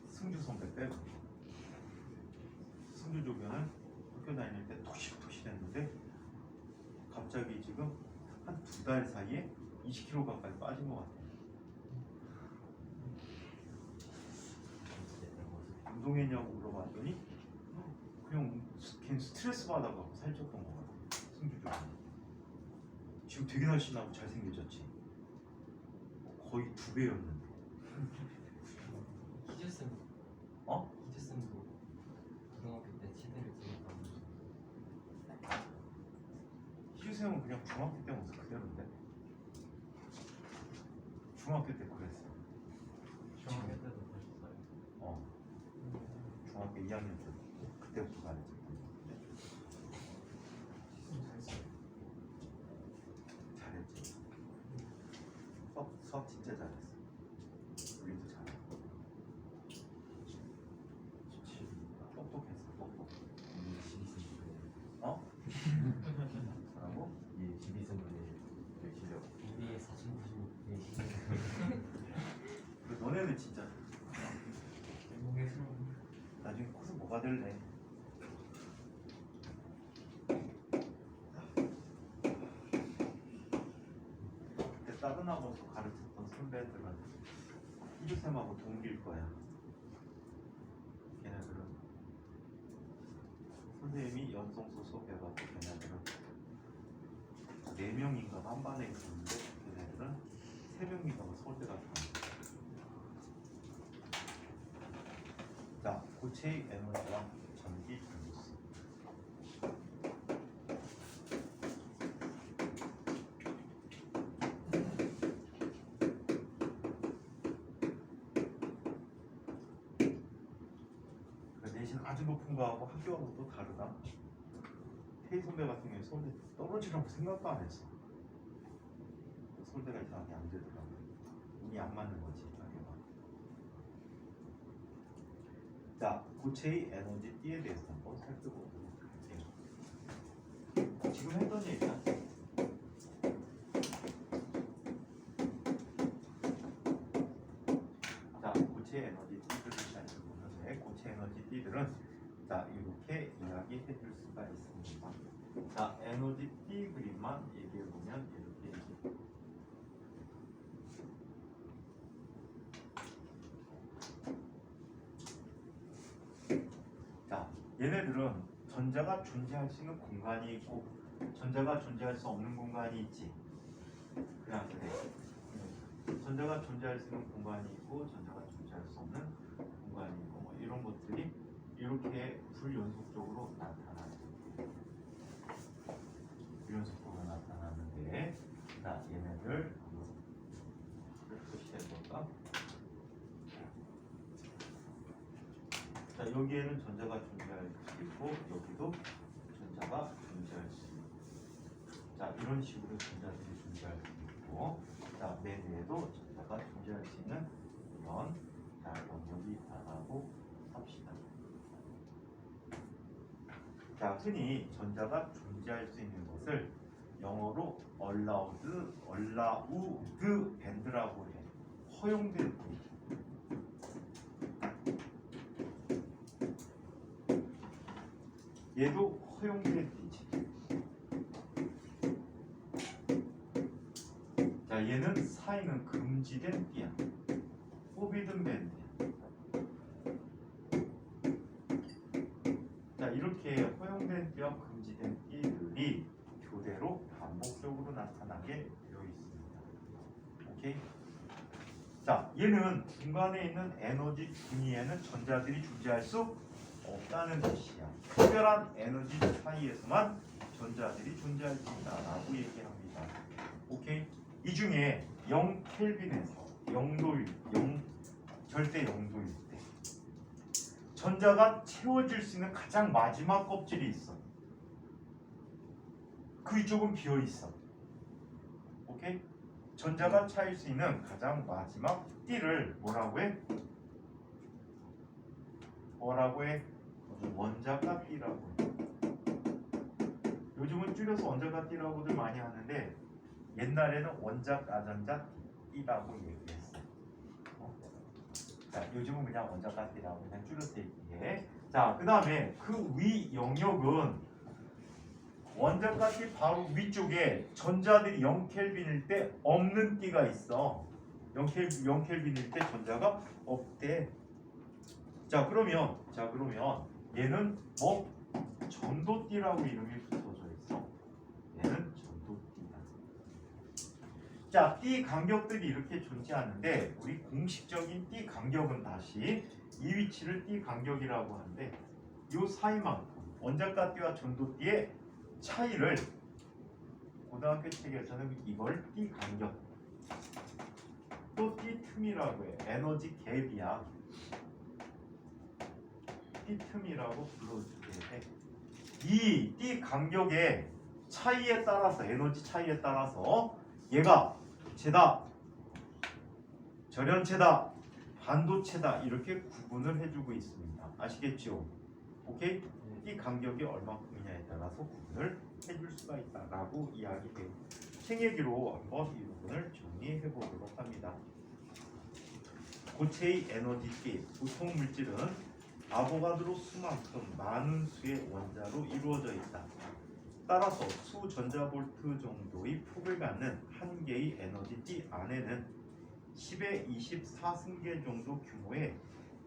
승주 선배 빼고. 승주 조교는 학교 다닐 때 토실토실했는데 갑자기 지금 한 2달 사이에 20kg 가까이 빠진 것 같아요. 운동했냐고 물어봤더니 그냥 걔는 스트레스 받아갖고 살쪘던 것 같아요. 승주 조교. 지금 되게 날씬하고 잘생겨졌지. 거의 2배였는데. 희주쌤 어? 희주쌤도 고등학교 때 치대를 들었다고. 희주쌤은 그냥 중학교 때 모습 그대로인데. 중학교 때 그랬어. 중학교 때도 보셨어요? 중학교 2학년 때 그때부터 가르쳤던 잘했지. 수학 진짜 잘했어. 우리도 잘했고. 똑똑했어. 똑똑. 어? 뭐라고? 이 12승분의 실력. 우리의 4,096의 시간. 너네는 진짜 행복해스러운. 나중에 코스 뭐가 될래? 그때 다른 학원에서 가르쳤던 선배들은 희주쌤하고 동기일 거야. 걔네들은 선생님이 연성소 수업해가지고 걔네들은 4명인가 한 반에 있었는데 걔네들은 3명인가 서울대 갔다 왔어. 자, 고체의 에너지와 전기 분리수. 그 내신 아주 높은 거하고 학교하고 또 다르다. 태희 선배 같은 경우에 서울대 떨어지라고 생각도 안 했어. 서울대가 이상하게 안 되더라고. 운이 안 맞는 거지. 자, 고체의 에너지 D에 대해서 한번 살펴보도록 할게요. 지금 했던 얘기야. 자, 고체 에너지 D들을 살펴보는데 고체 에너지 D들은 자, 이렇게 이야기해 줄 수가 있습니다. 자, 에너지 D 그림만 얘기해 보면 이렇게 얘기해. 자, 얘네들은 전자가 존재할 수 있는 공간이 있고 전자가 존재할 수 없는 공간이 있지. 그냥 그래. 전자가 존재할 수 있는 공간이 있고 전자가 존재할 수 없는 공간이 있고 뭐 이런 것들이 이렇게 불연속적으로 나타나요. 불연속적으로 나타나는데 자, 얘네들 표시해볼까? 자, 여기에는 전자가 존재할 수 있고 여기도 전자가 존재할 수 있고 자, 이런 식으로 전자들이 존재할 수 있고 자, 내내에도 전자가 존재할 수 있는 이런 자, 영역이 있다라고 합시다. 자, 흔히 전자가 존재할 수 있는 것을 영어로 allowed band라고 해. 허용된 부위. 얘도 허용된 띠지. 자, 얘는 사이는 금지된 띠야. forbidden band야. 자, 이렇게 허용된 띠와 금지된 띠들이 교대로 반복적으로 나타나게 되어 있습니다. 오케이? 자, 얘는 중간에 있는 에너지 분위에는 전자들이 존재할 수 없다는 뜻이야. 특별한 에너지 사이에서만 전자들이 존재할 수 있다라고 얘기합니다. 오케이? 이 중에 0켈빈에서 0도일, 절대 0도일 때 전자가 채워질 수 있는 가장 마지막 껍질이 있어. 그 위쪽은 비어 있어. 오케이? 전자가 차일 수 있는 가장 마지막 띠를 뭐라고 해? 뭐라고 해? 원자가 띠라고 해. 요즘은 줄여서 원자가 띠라고들 많이 하는데 옛날에는 원자 가전자 띠라고 얘기했어. 자, 요즘은 그냥 원자가 띠라고 그냥 줄여서 얘기해. 자, 그 다음에 그 위 영역은 원자가 띠 바로 위쪽에 전자들이 0켈빈일 때 없는 띠가 있어. 0켈빈일 때 전자가 없대. 자, 그러면 얘는 뭐 전도띠라고 이름이 붙어져 있어. 얘는 전도띠다. 자, 띠 간격들이 이렇게 존재하는데 우리 공식적인 띠 간격은 다시 이 위치를 띠 간격이라고 하는데 요 사이만큼 원자가 띠와 전도띠의 차이를 고등학교 책에서는 이걸 띠 간격 또 띠 틈이라고 해. 에너지 갭이야. 띠 틈이라고 불러주게 돼. 이 띠 간격의 차이에 따라서 에너지 차이에 따라서 얘가 도체다, 절연체다, 반도체다 이렇게 구분을 해주고 있습니다. 아시겠죠? 오케이? 이 간격이 얼마큼이냐에 따라서 구분을 해줄 수가 있다라고 이야기해요. 책 얘기로 한번 이 부분을 정리해 보도록 합니다. 고체의 에너지 띠, 보통 물질은 아보가드로 수만큼 많은 수의 원자로 이루어져 있다. 따라서 수 전자볼트 정도의 폭을 갖는 한 개의 에너지 띠 안에는 10의 24승계 정도 규모의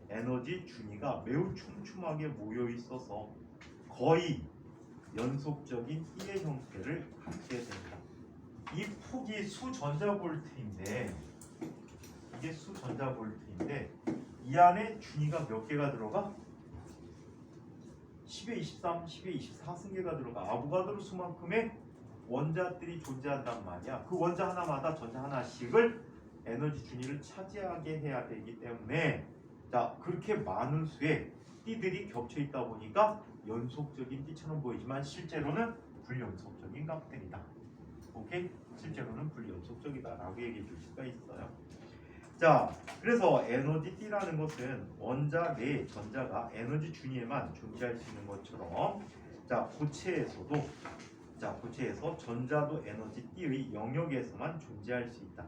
에너지 준위가 매우 촘촘하게 모여 있어서 거의 연속적인 띠의 형태를 갖게 된다. 이 폭이 수전자볼트인데 이게 수전자볼트인데 이 안에 준위가 몇 개가 들어가? 10의 23, 10의 24승계가 들어가. 아보가드로 수만큼의 원자들이 존재한단 말이야. 그 원자 하나마다 전자 하나씩을 에너지 준위를 차지하게 해야 되기 때문에 자, 그렇게 많은 수의 띠들이 겹쳐 있다 보니까 연속적인 띠처럼 보이지만 실제로는 불연속적인 값들이다. 오케이? 실제로는 불연속적이다라고 얘기해 줄 수가 있어요. 자, 그래서 에너지 띠라는 것은 원자 내 전자가 에너지 준위에만 존재할 수 있는 것처럼 자, 고체에서도 고체에서 전자도 에너지 띠의 영역에서만 존재할 수 있다.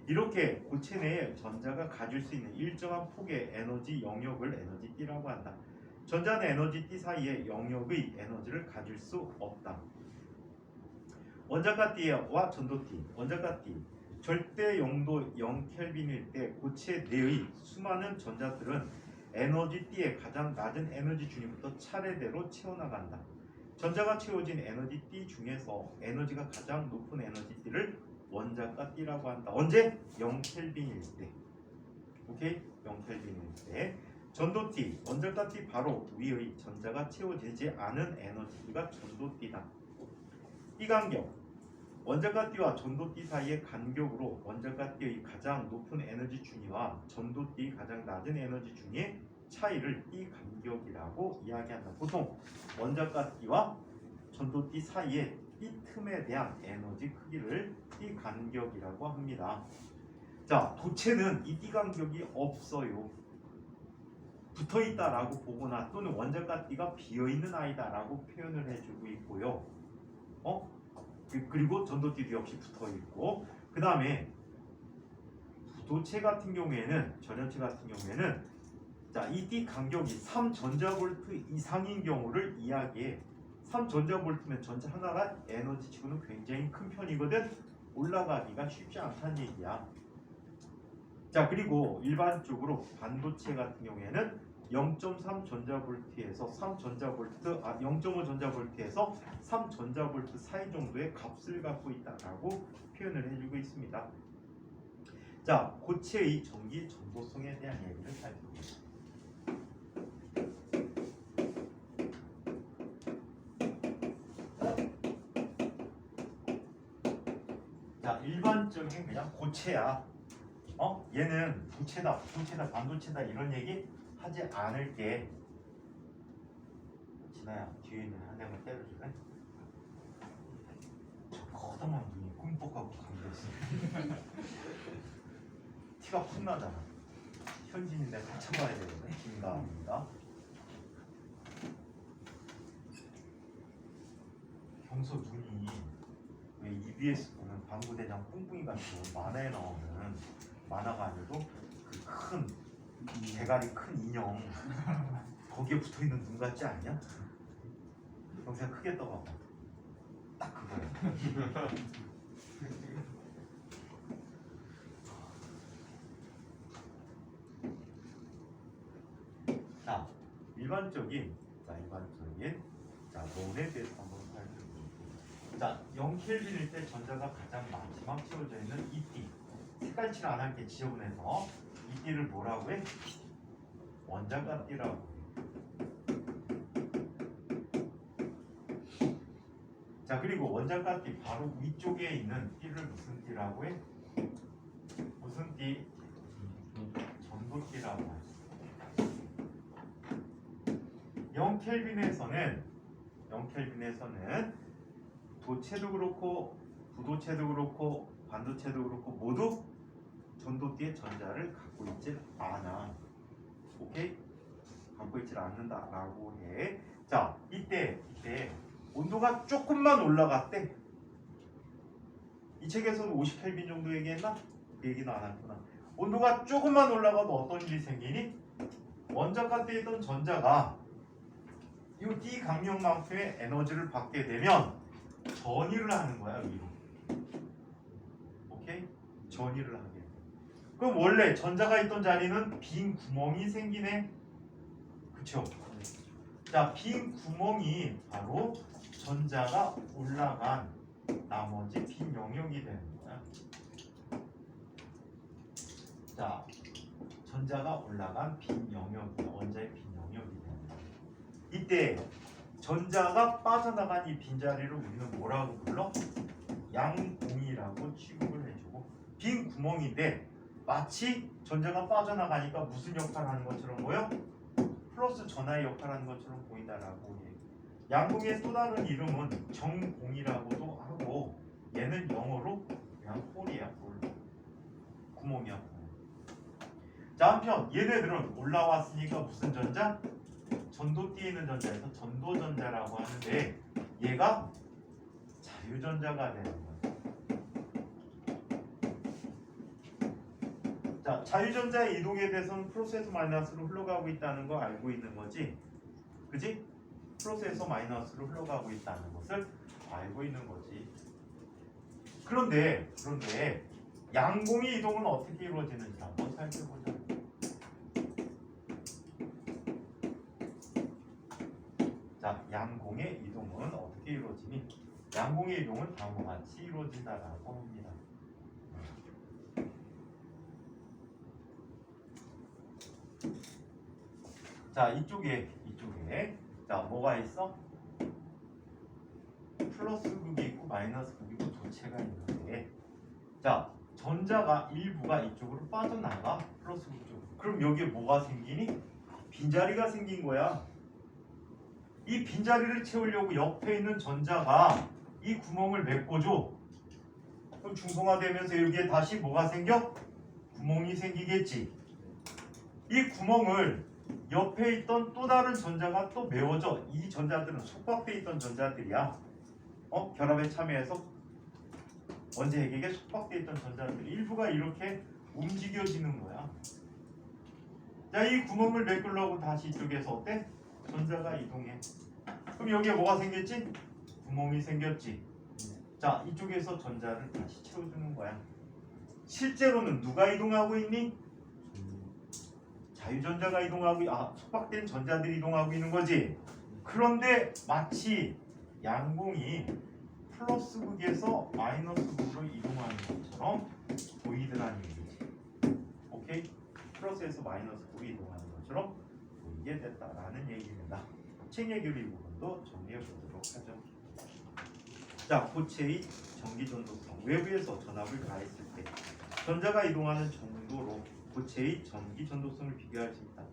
이렇게 고체 내에 전자가 가질 수 있는 일정한 폭의 에너지 영역을 에너지 띠라고 한다. 전자는 에너지 띠 사이에 영역의 에너지를 가질 수 없다. 원자가 띠와 전도띠, 원자가 띠 절대 용도 0켈빈일 때 고체 내의 수많은 전자들은 에너지 띠의 가장 낮은 에너지 준위부터 차례대로 채워나간다. 전자가 채워진 에너지 띠 중에서 에너지가 가장 높은 에너지 띠를 원자가 띠라고 한다. 언제? 0켈빈일 때. 오케이? 0켈빈일 때. 전도띠, 원자가 띠 바로 위의 전자가 채워지지 않은 에너지 띠가 전도띠다. 띠 간격. 원자가 띠와 전도띠 사이의 간격으로 원자가 띠의 가장 높은 에너지 준위와 전도띠의 가장 낮은 에너지 준위의 차이를 띠 간격이라고 이야기한다. 보통 원자가 띠와 전도띠 사이의 띠 틈에 대한 에너지 크기를 띠 간격이라고 합니다. 자, 도체는 이 띠 간격이 없어요. 붙어있다라고 보거나 또는 원자가 띠가 비어있는 아이다라고 표현을 해주고 있고요. 그리고 전도띠도 역시 붙어있고 그 다음에 도체 같은 경우에는 전연체 같은 경우에는 자, 이 띠 간격이 3전자볼트 이상인 경우를 이야기해. 3전자볼트면 전자 하나가 에너지치고는 굉장히 큰 편이거든. 올라가기가 쉽지 않다는 얘기야. 자, 그리고 일반적으로 반도체 같은 경우에는 0.3 전자볼트에서 0.5 전자볼트에서 3 전자볼트 사이 정도의 값을 갖고 있다라고 표현을 해주고 있습니다. 자, 고체의 전기 전도성에 대한 얘기를 살펴보겠습니다. 자, 일반적인 그냥 고체야. 얘는 부체다, 반도체다 이런 얘기 하지 않을게. 진아야 뒤에 있는 한 대만 때려줄래? 저 커다란 눈이 꿈뻑하고 감겨있어. 티가 확 나잖아. 현진인데 같이 봐야 되거든. 김가입니다. 평소 눈이 왜 EBS 보면 방구대장 뿡뿡이 같은 만화에 나오는 만화가 아니고 그 큰 대가리 큰 인형 거기에 붙어있는 눈 같지 않냐? 평생 크게 떠봐봐. 딱 그거야. 자, 일반적인 논에 대해서 한번 살펴볼게요. 자, 0켈빈일 때 전자가 가장 마지막 채워져 있는 이 띠. 색깔칠을 안 할게 지저분해서 이 띠를 뭐라고 해? 원자가 띠라고 해. 자, 그리고 원자가 띠 바로 위쪽에 있는 띠를 무슨 띠라고 해? 무슨 띠? 전도띠라고 하지. 0켈빈에서는 도체도 그렇고 부도체도 그렇고 반도체도 그렇고 모두 전도띠의 전자를 갖고 있질 않아. 오케이? 갖고 있질 않는다라고 해. 자, 이때 온도가 조금만 올라갔대. 이 책에서는 50켈빈 정도 얘기했나? 그 얘기는 안 했구나. 온도가 조금만 올라가도 어떤 일이 생기니? 원자가 있던 전자가 이 D 강력만큼의 에너지를 받게 되면 전이를 하는 거야, 위로. 오케이? 전이를 하게 돼. 그럼 원래 전자가 있던 자리는 빈 구멍이 생기네. 그쵸? 자, 빈 구멍이 바로 전자가 올라간 나머지 빈 영역이 되는 거야. 자, 전자가 올라간 빈 영역이 원자의 빈 영역이 되는 거야. 이때 전자가 빠져나간 이 빈자리를 우리는 뭐라고 불러? 양공이라고 취급을 해주고, 빈 구멍인데 마치 전자가 빠져나가니까 무슨 역할을 하는 것처럼 보여? 플러스 전하의 역할을 하는 것처럼 보인다라고 해. 양공의 또 다른 이름은 정공이라고도 하고, 얘는 영어로 그냥 홀이야, 홀. 구멍이야, 구멍. 자, 한편 얘네들은 올라왔으니까 무슨 전자? 전도띠에 있는 전자에서 전도전자라고 하는데, 얘가 자유전자가 되는 거야. 자, 자유전자의 이동에 대해서는 플러스에서 마이너스로 흘러가고 있다는 거 알고 있는 거지? 그지? 플러스에서 마이너스로 흘러가고 있다는 것을 알고 있는 거지. 그런데 양공의 이동은 어떻게 이루어지는지 한번 살펴보자. 자, 양공의 이동은 어떻게 이루어지니? 양공의 이동은 다음과 같이 이루어진다라고 합니다. 자, 이쪽에 자, 뭐가 있어? 플러스 극이 있고 마이너스 극이 있고 도체가 있는데, 자, 전자가 일부가 이쪽으로 빠져나가, 플러스 극 쪽으로. 그럼 여기에 뭐가 생기니? 빈자리가 생긴 거야. 이 빈자리를 채우려고 옆에 있는 전자가 이 구멍을 메꿔줘. 그럼 중성화되면서 여기에 다시 뭐가 생겨? 구멍이 생기겠지. 이 구멍을 옆에 있던 또 다른 전자가 또 메워져. 이 전자들은 속박돼 있던 전자들이야. 결합에 참여해서 원자핵에게 속박돼 있던 전자들 일부가 이렇게 움직여지는 거야. 자, 이 구멍을 메꾸려고 다시 이쪽에서 어때? 전자가 이동해. 그럼 여기에 뭐가 생겼지? 구멍이 생겼지. 자, 이쪽에서 전자를 다시 채워주는 거야. 실제로는 누가 이동하고 있니? 자유전자가 이동하고, 속박된 전자들이 이동하고 있는 거지. 그런데 마치 양공이 플러스 극에서 마이너스 극으로 이동하는 것처럼 보이더라는 얘기지. 오케이? 플러스에서 마이너스 극으로 이동하는 것처럼 보이게 됐다라는 얘기입니다. 책 얘기를 이 부분도 정리해 보도록 하죠. 자, 고체의 전기 전도성. 외부에서 전압을 가했을 때 전자가 이동하는 정도로 고체의 전기 전도성을 비교할 수 있다.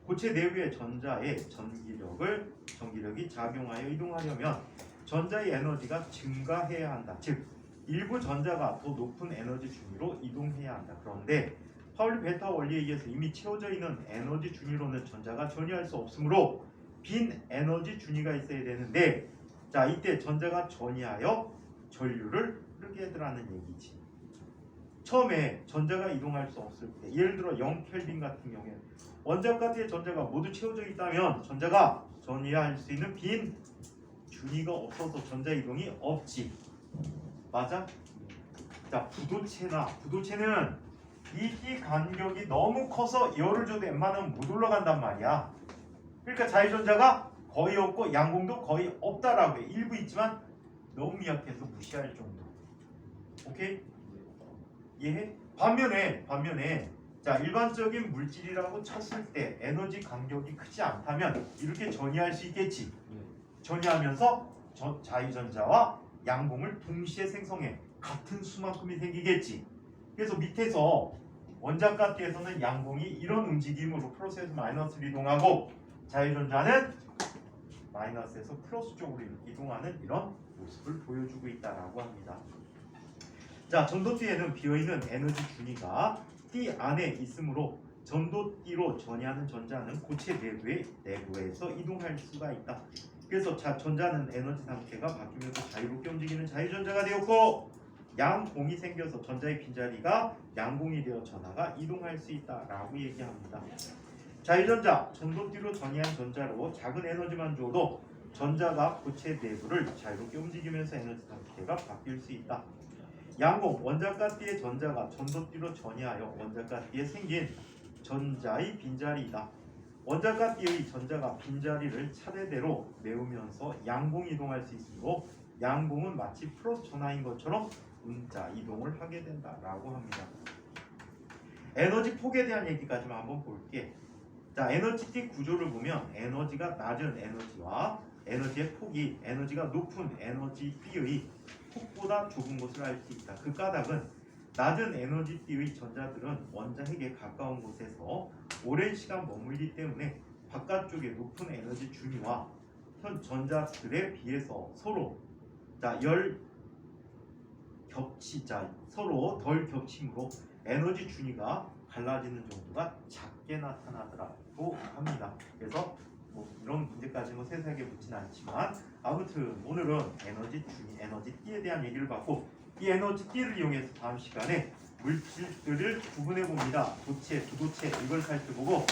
고체 내부의 전자의 전기력이 작용하여 이동하려면 전자의 에너지가 증가해야 한다. 즉 일부 전자가 더 높은 에너지 준위로 이동해야 한다. 그런데 파울리 베타 원리에 의해서 이미 채워져 있는 에너지 준위로는 전자가 전이할 수 없으므로 빈 에너지 준위가 있어야 되는데, 자 이때 전자가 전이하여 전류를 흐르게 해드라는 얘기지. 처음에 전자가 이동할 수 없을 때, 예를 들어 0켈빈 같은 경우에 원자 가스의 전자가 모두 채워져 있다면 전자가 전이할 수 있는 빈 준위가 없어서 전자 이동이 없지. 맞아? 자 부도체는 이 띠 간격이 너무 커서 열을 줘도 웬만하면 못 올라간단 말이야. 그러니까 자유전자가 거의 없고 양공도 거의 없다라고 해. 일부 있지만 너무 미약해서 무시할 정도. 오케이? 이해해? 반면에 자 일반적인 물질이라고 쳤을 때 에너지 간격이 크지 않다면 이렇게 전이할 수 있겠지. 전이하면서 자유전자와 양공을 동시에 생성해 같은 수만큼이 생기겠지. 그래서 밑에서 원자가스에서는 양공이 이런 움직임으로 플러스에서 마이너스로 이동하고 자유전자는 마이너스에서 플러스 쪽으로 이동하는 이런 모습을 보여주고 있다라고 합니다. 자, 전도띠에는 비어있는 에너지 준위가 띠 안에 있으므로 전도띠로 전이하는 전자는 고체 내부에서 이동할 수가 있다. 그래서 전자는 에너지 상태가 바뀌면서 자유롭게 움직이는 자유전자가 되었고, 양공이 생겨서 전자의 빈자리가 양공이 되어 전하가 이동할 수 있다라고 얘기합니다. 자유전자, 전도띠로 전이한 전자로 작은 에너지만 줘도 전자가 고체 내부를 자유롭게 움직이면서 에너지 상태가 바뀔 수 있다. 양공, 원자가스의 전자가 전도띠로 전이하여 원자가스에 생긴 전자의 빈자리이다. 원자가스의 전자가 빈자리를 차례대로 메우면서 양공이 이동할 수 있으므로 양공은 마치 플러스 전하인 것처럼 문자 이동을 하게 된다라고 합니다. 에너지 폭에 대한 얘기까지만 한번 볼게. 자, 에너지띠 구조를 보면 에너지가 낮은 에너지와 에너지의 폭이 에너지가 높은 에너지띠의 폭보다 좁은 것을 알 수 있다. 그 까닭은 낮은 에너지띠의 전자들은 원자핵에 가까운 곳에서 오랜 시간 머물기 때문에 바깥쪽의 높은 에너지 준위와 현 전자들에 비해서 서로 서로 덜 겹치므로 에너지 준위가 갈라지는 정도가 작게 나타나더라고 합니다. 그래서 이런 문제까지 세세하게 묻진 않지만 아무튼 오늘은 에너지 준위, 에너지띠에 대한 얘기를 봤고, 이 에너지띠를 이용해서 다음 시간에 물질들을 구분해 봅니다. 도체, 부도체 이걸 살펴보고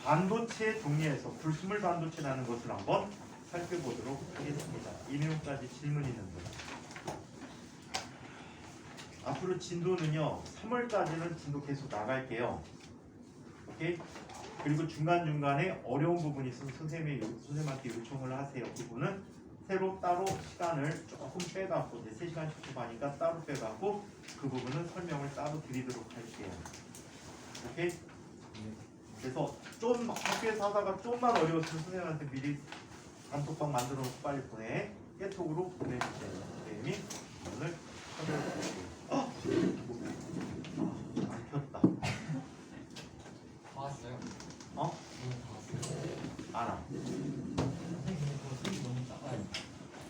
반도체 종류에서 불순물 반도체라는 것을 한번 살펴보도록 하겠습니다. 이 내용까지 질문 있는 분. 앞으로 진도는요 3월까지는 진도 계속 나갈게요. 오케이? 그리고 중간중간에 어려운 부분이 있으면 선생님한테 요청을 하세요. 그분은 새로 따로 시간을 조금 빼갖고 이제 3시간 10분 하니까 따로 빼갖고 그 부분은 설명을 따로 드리도록 할게요. 오케이? 그래서 좀 학교에서 하다가 좀만 어려웠으면 선생님한테 미리 단톡방 만들어 놓고 빨리 보내. 깨톡으로 보내주세요. 선생님이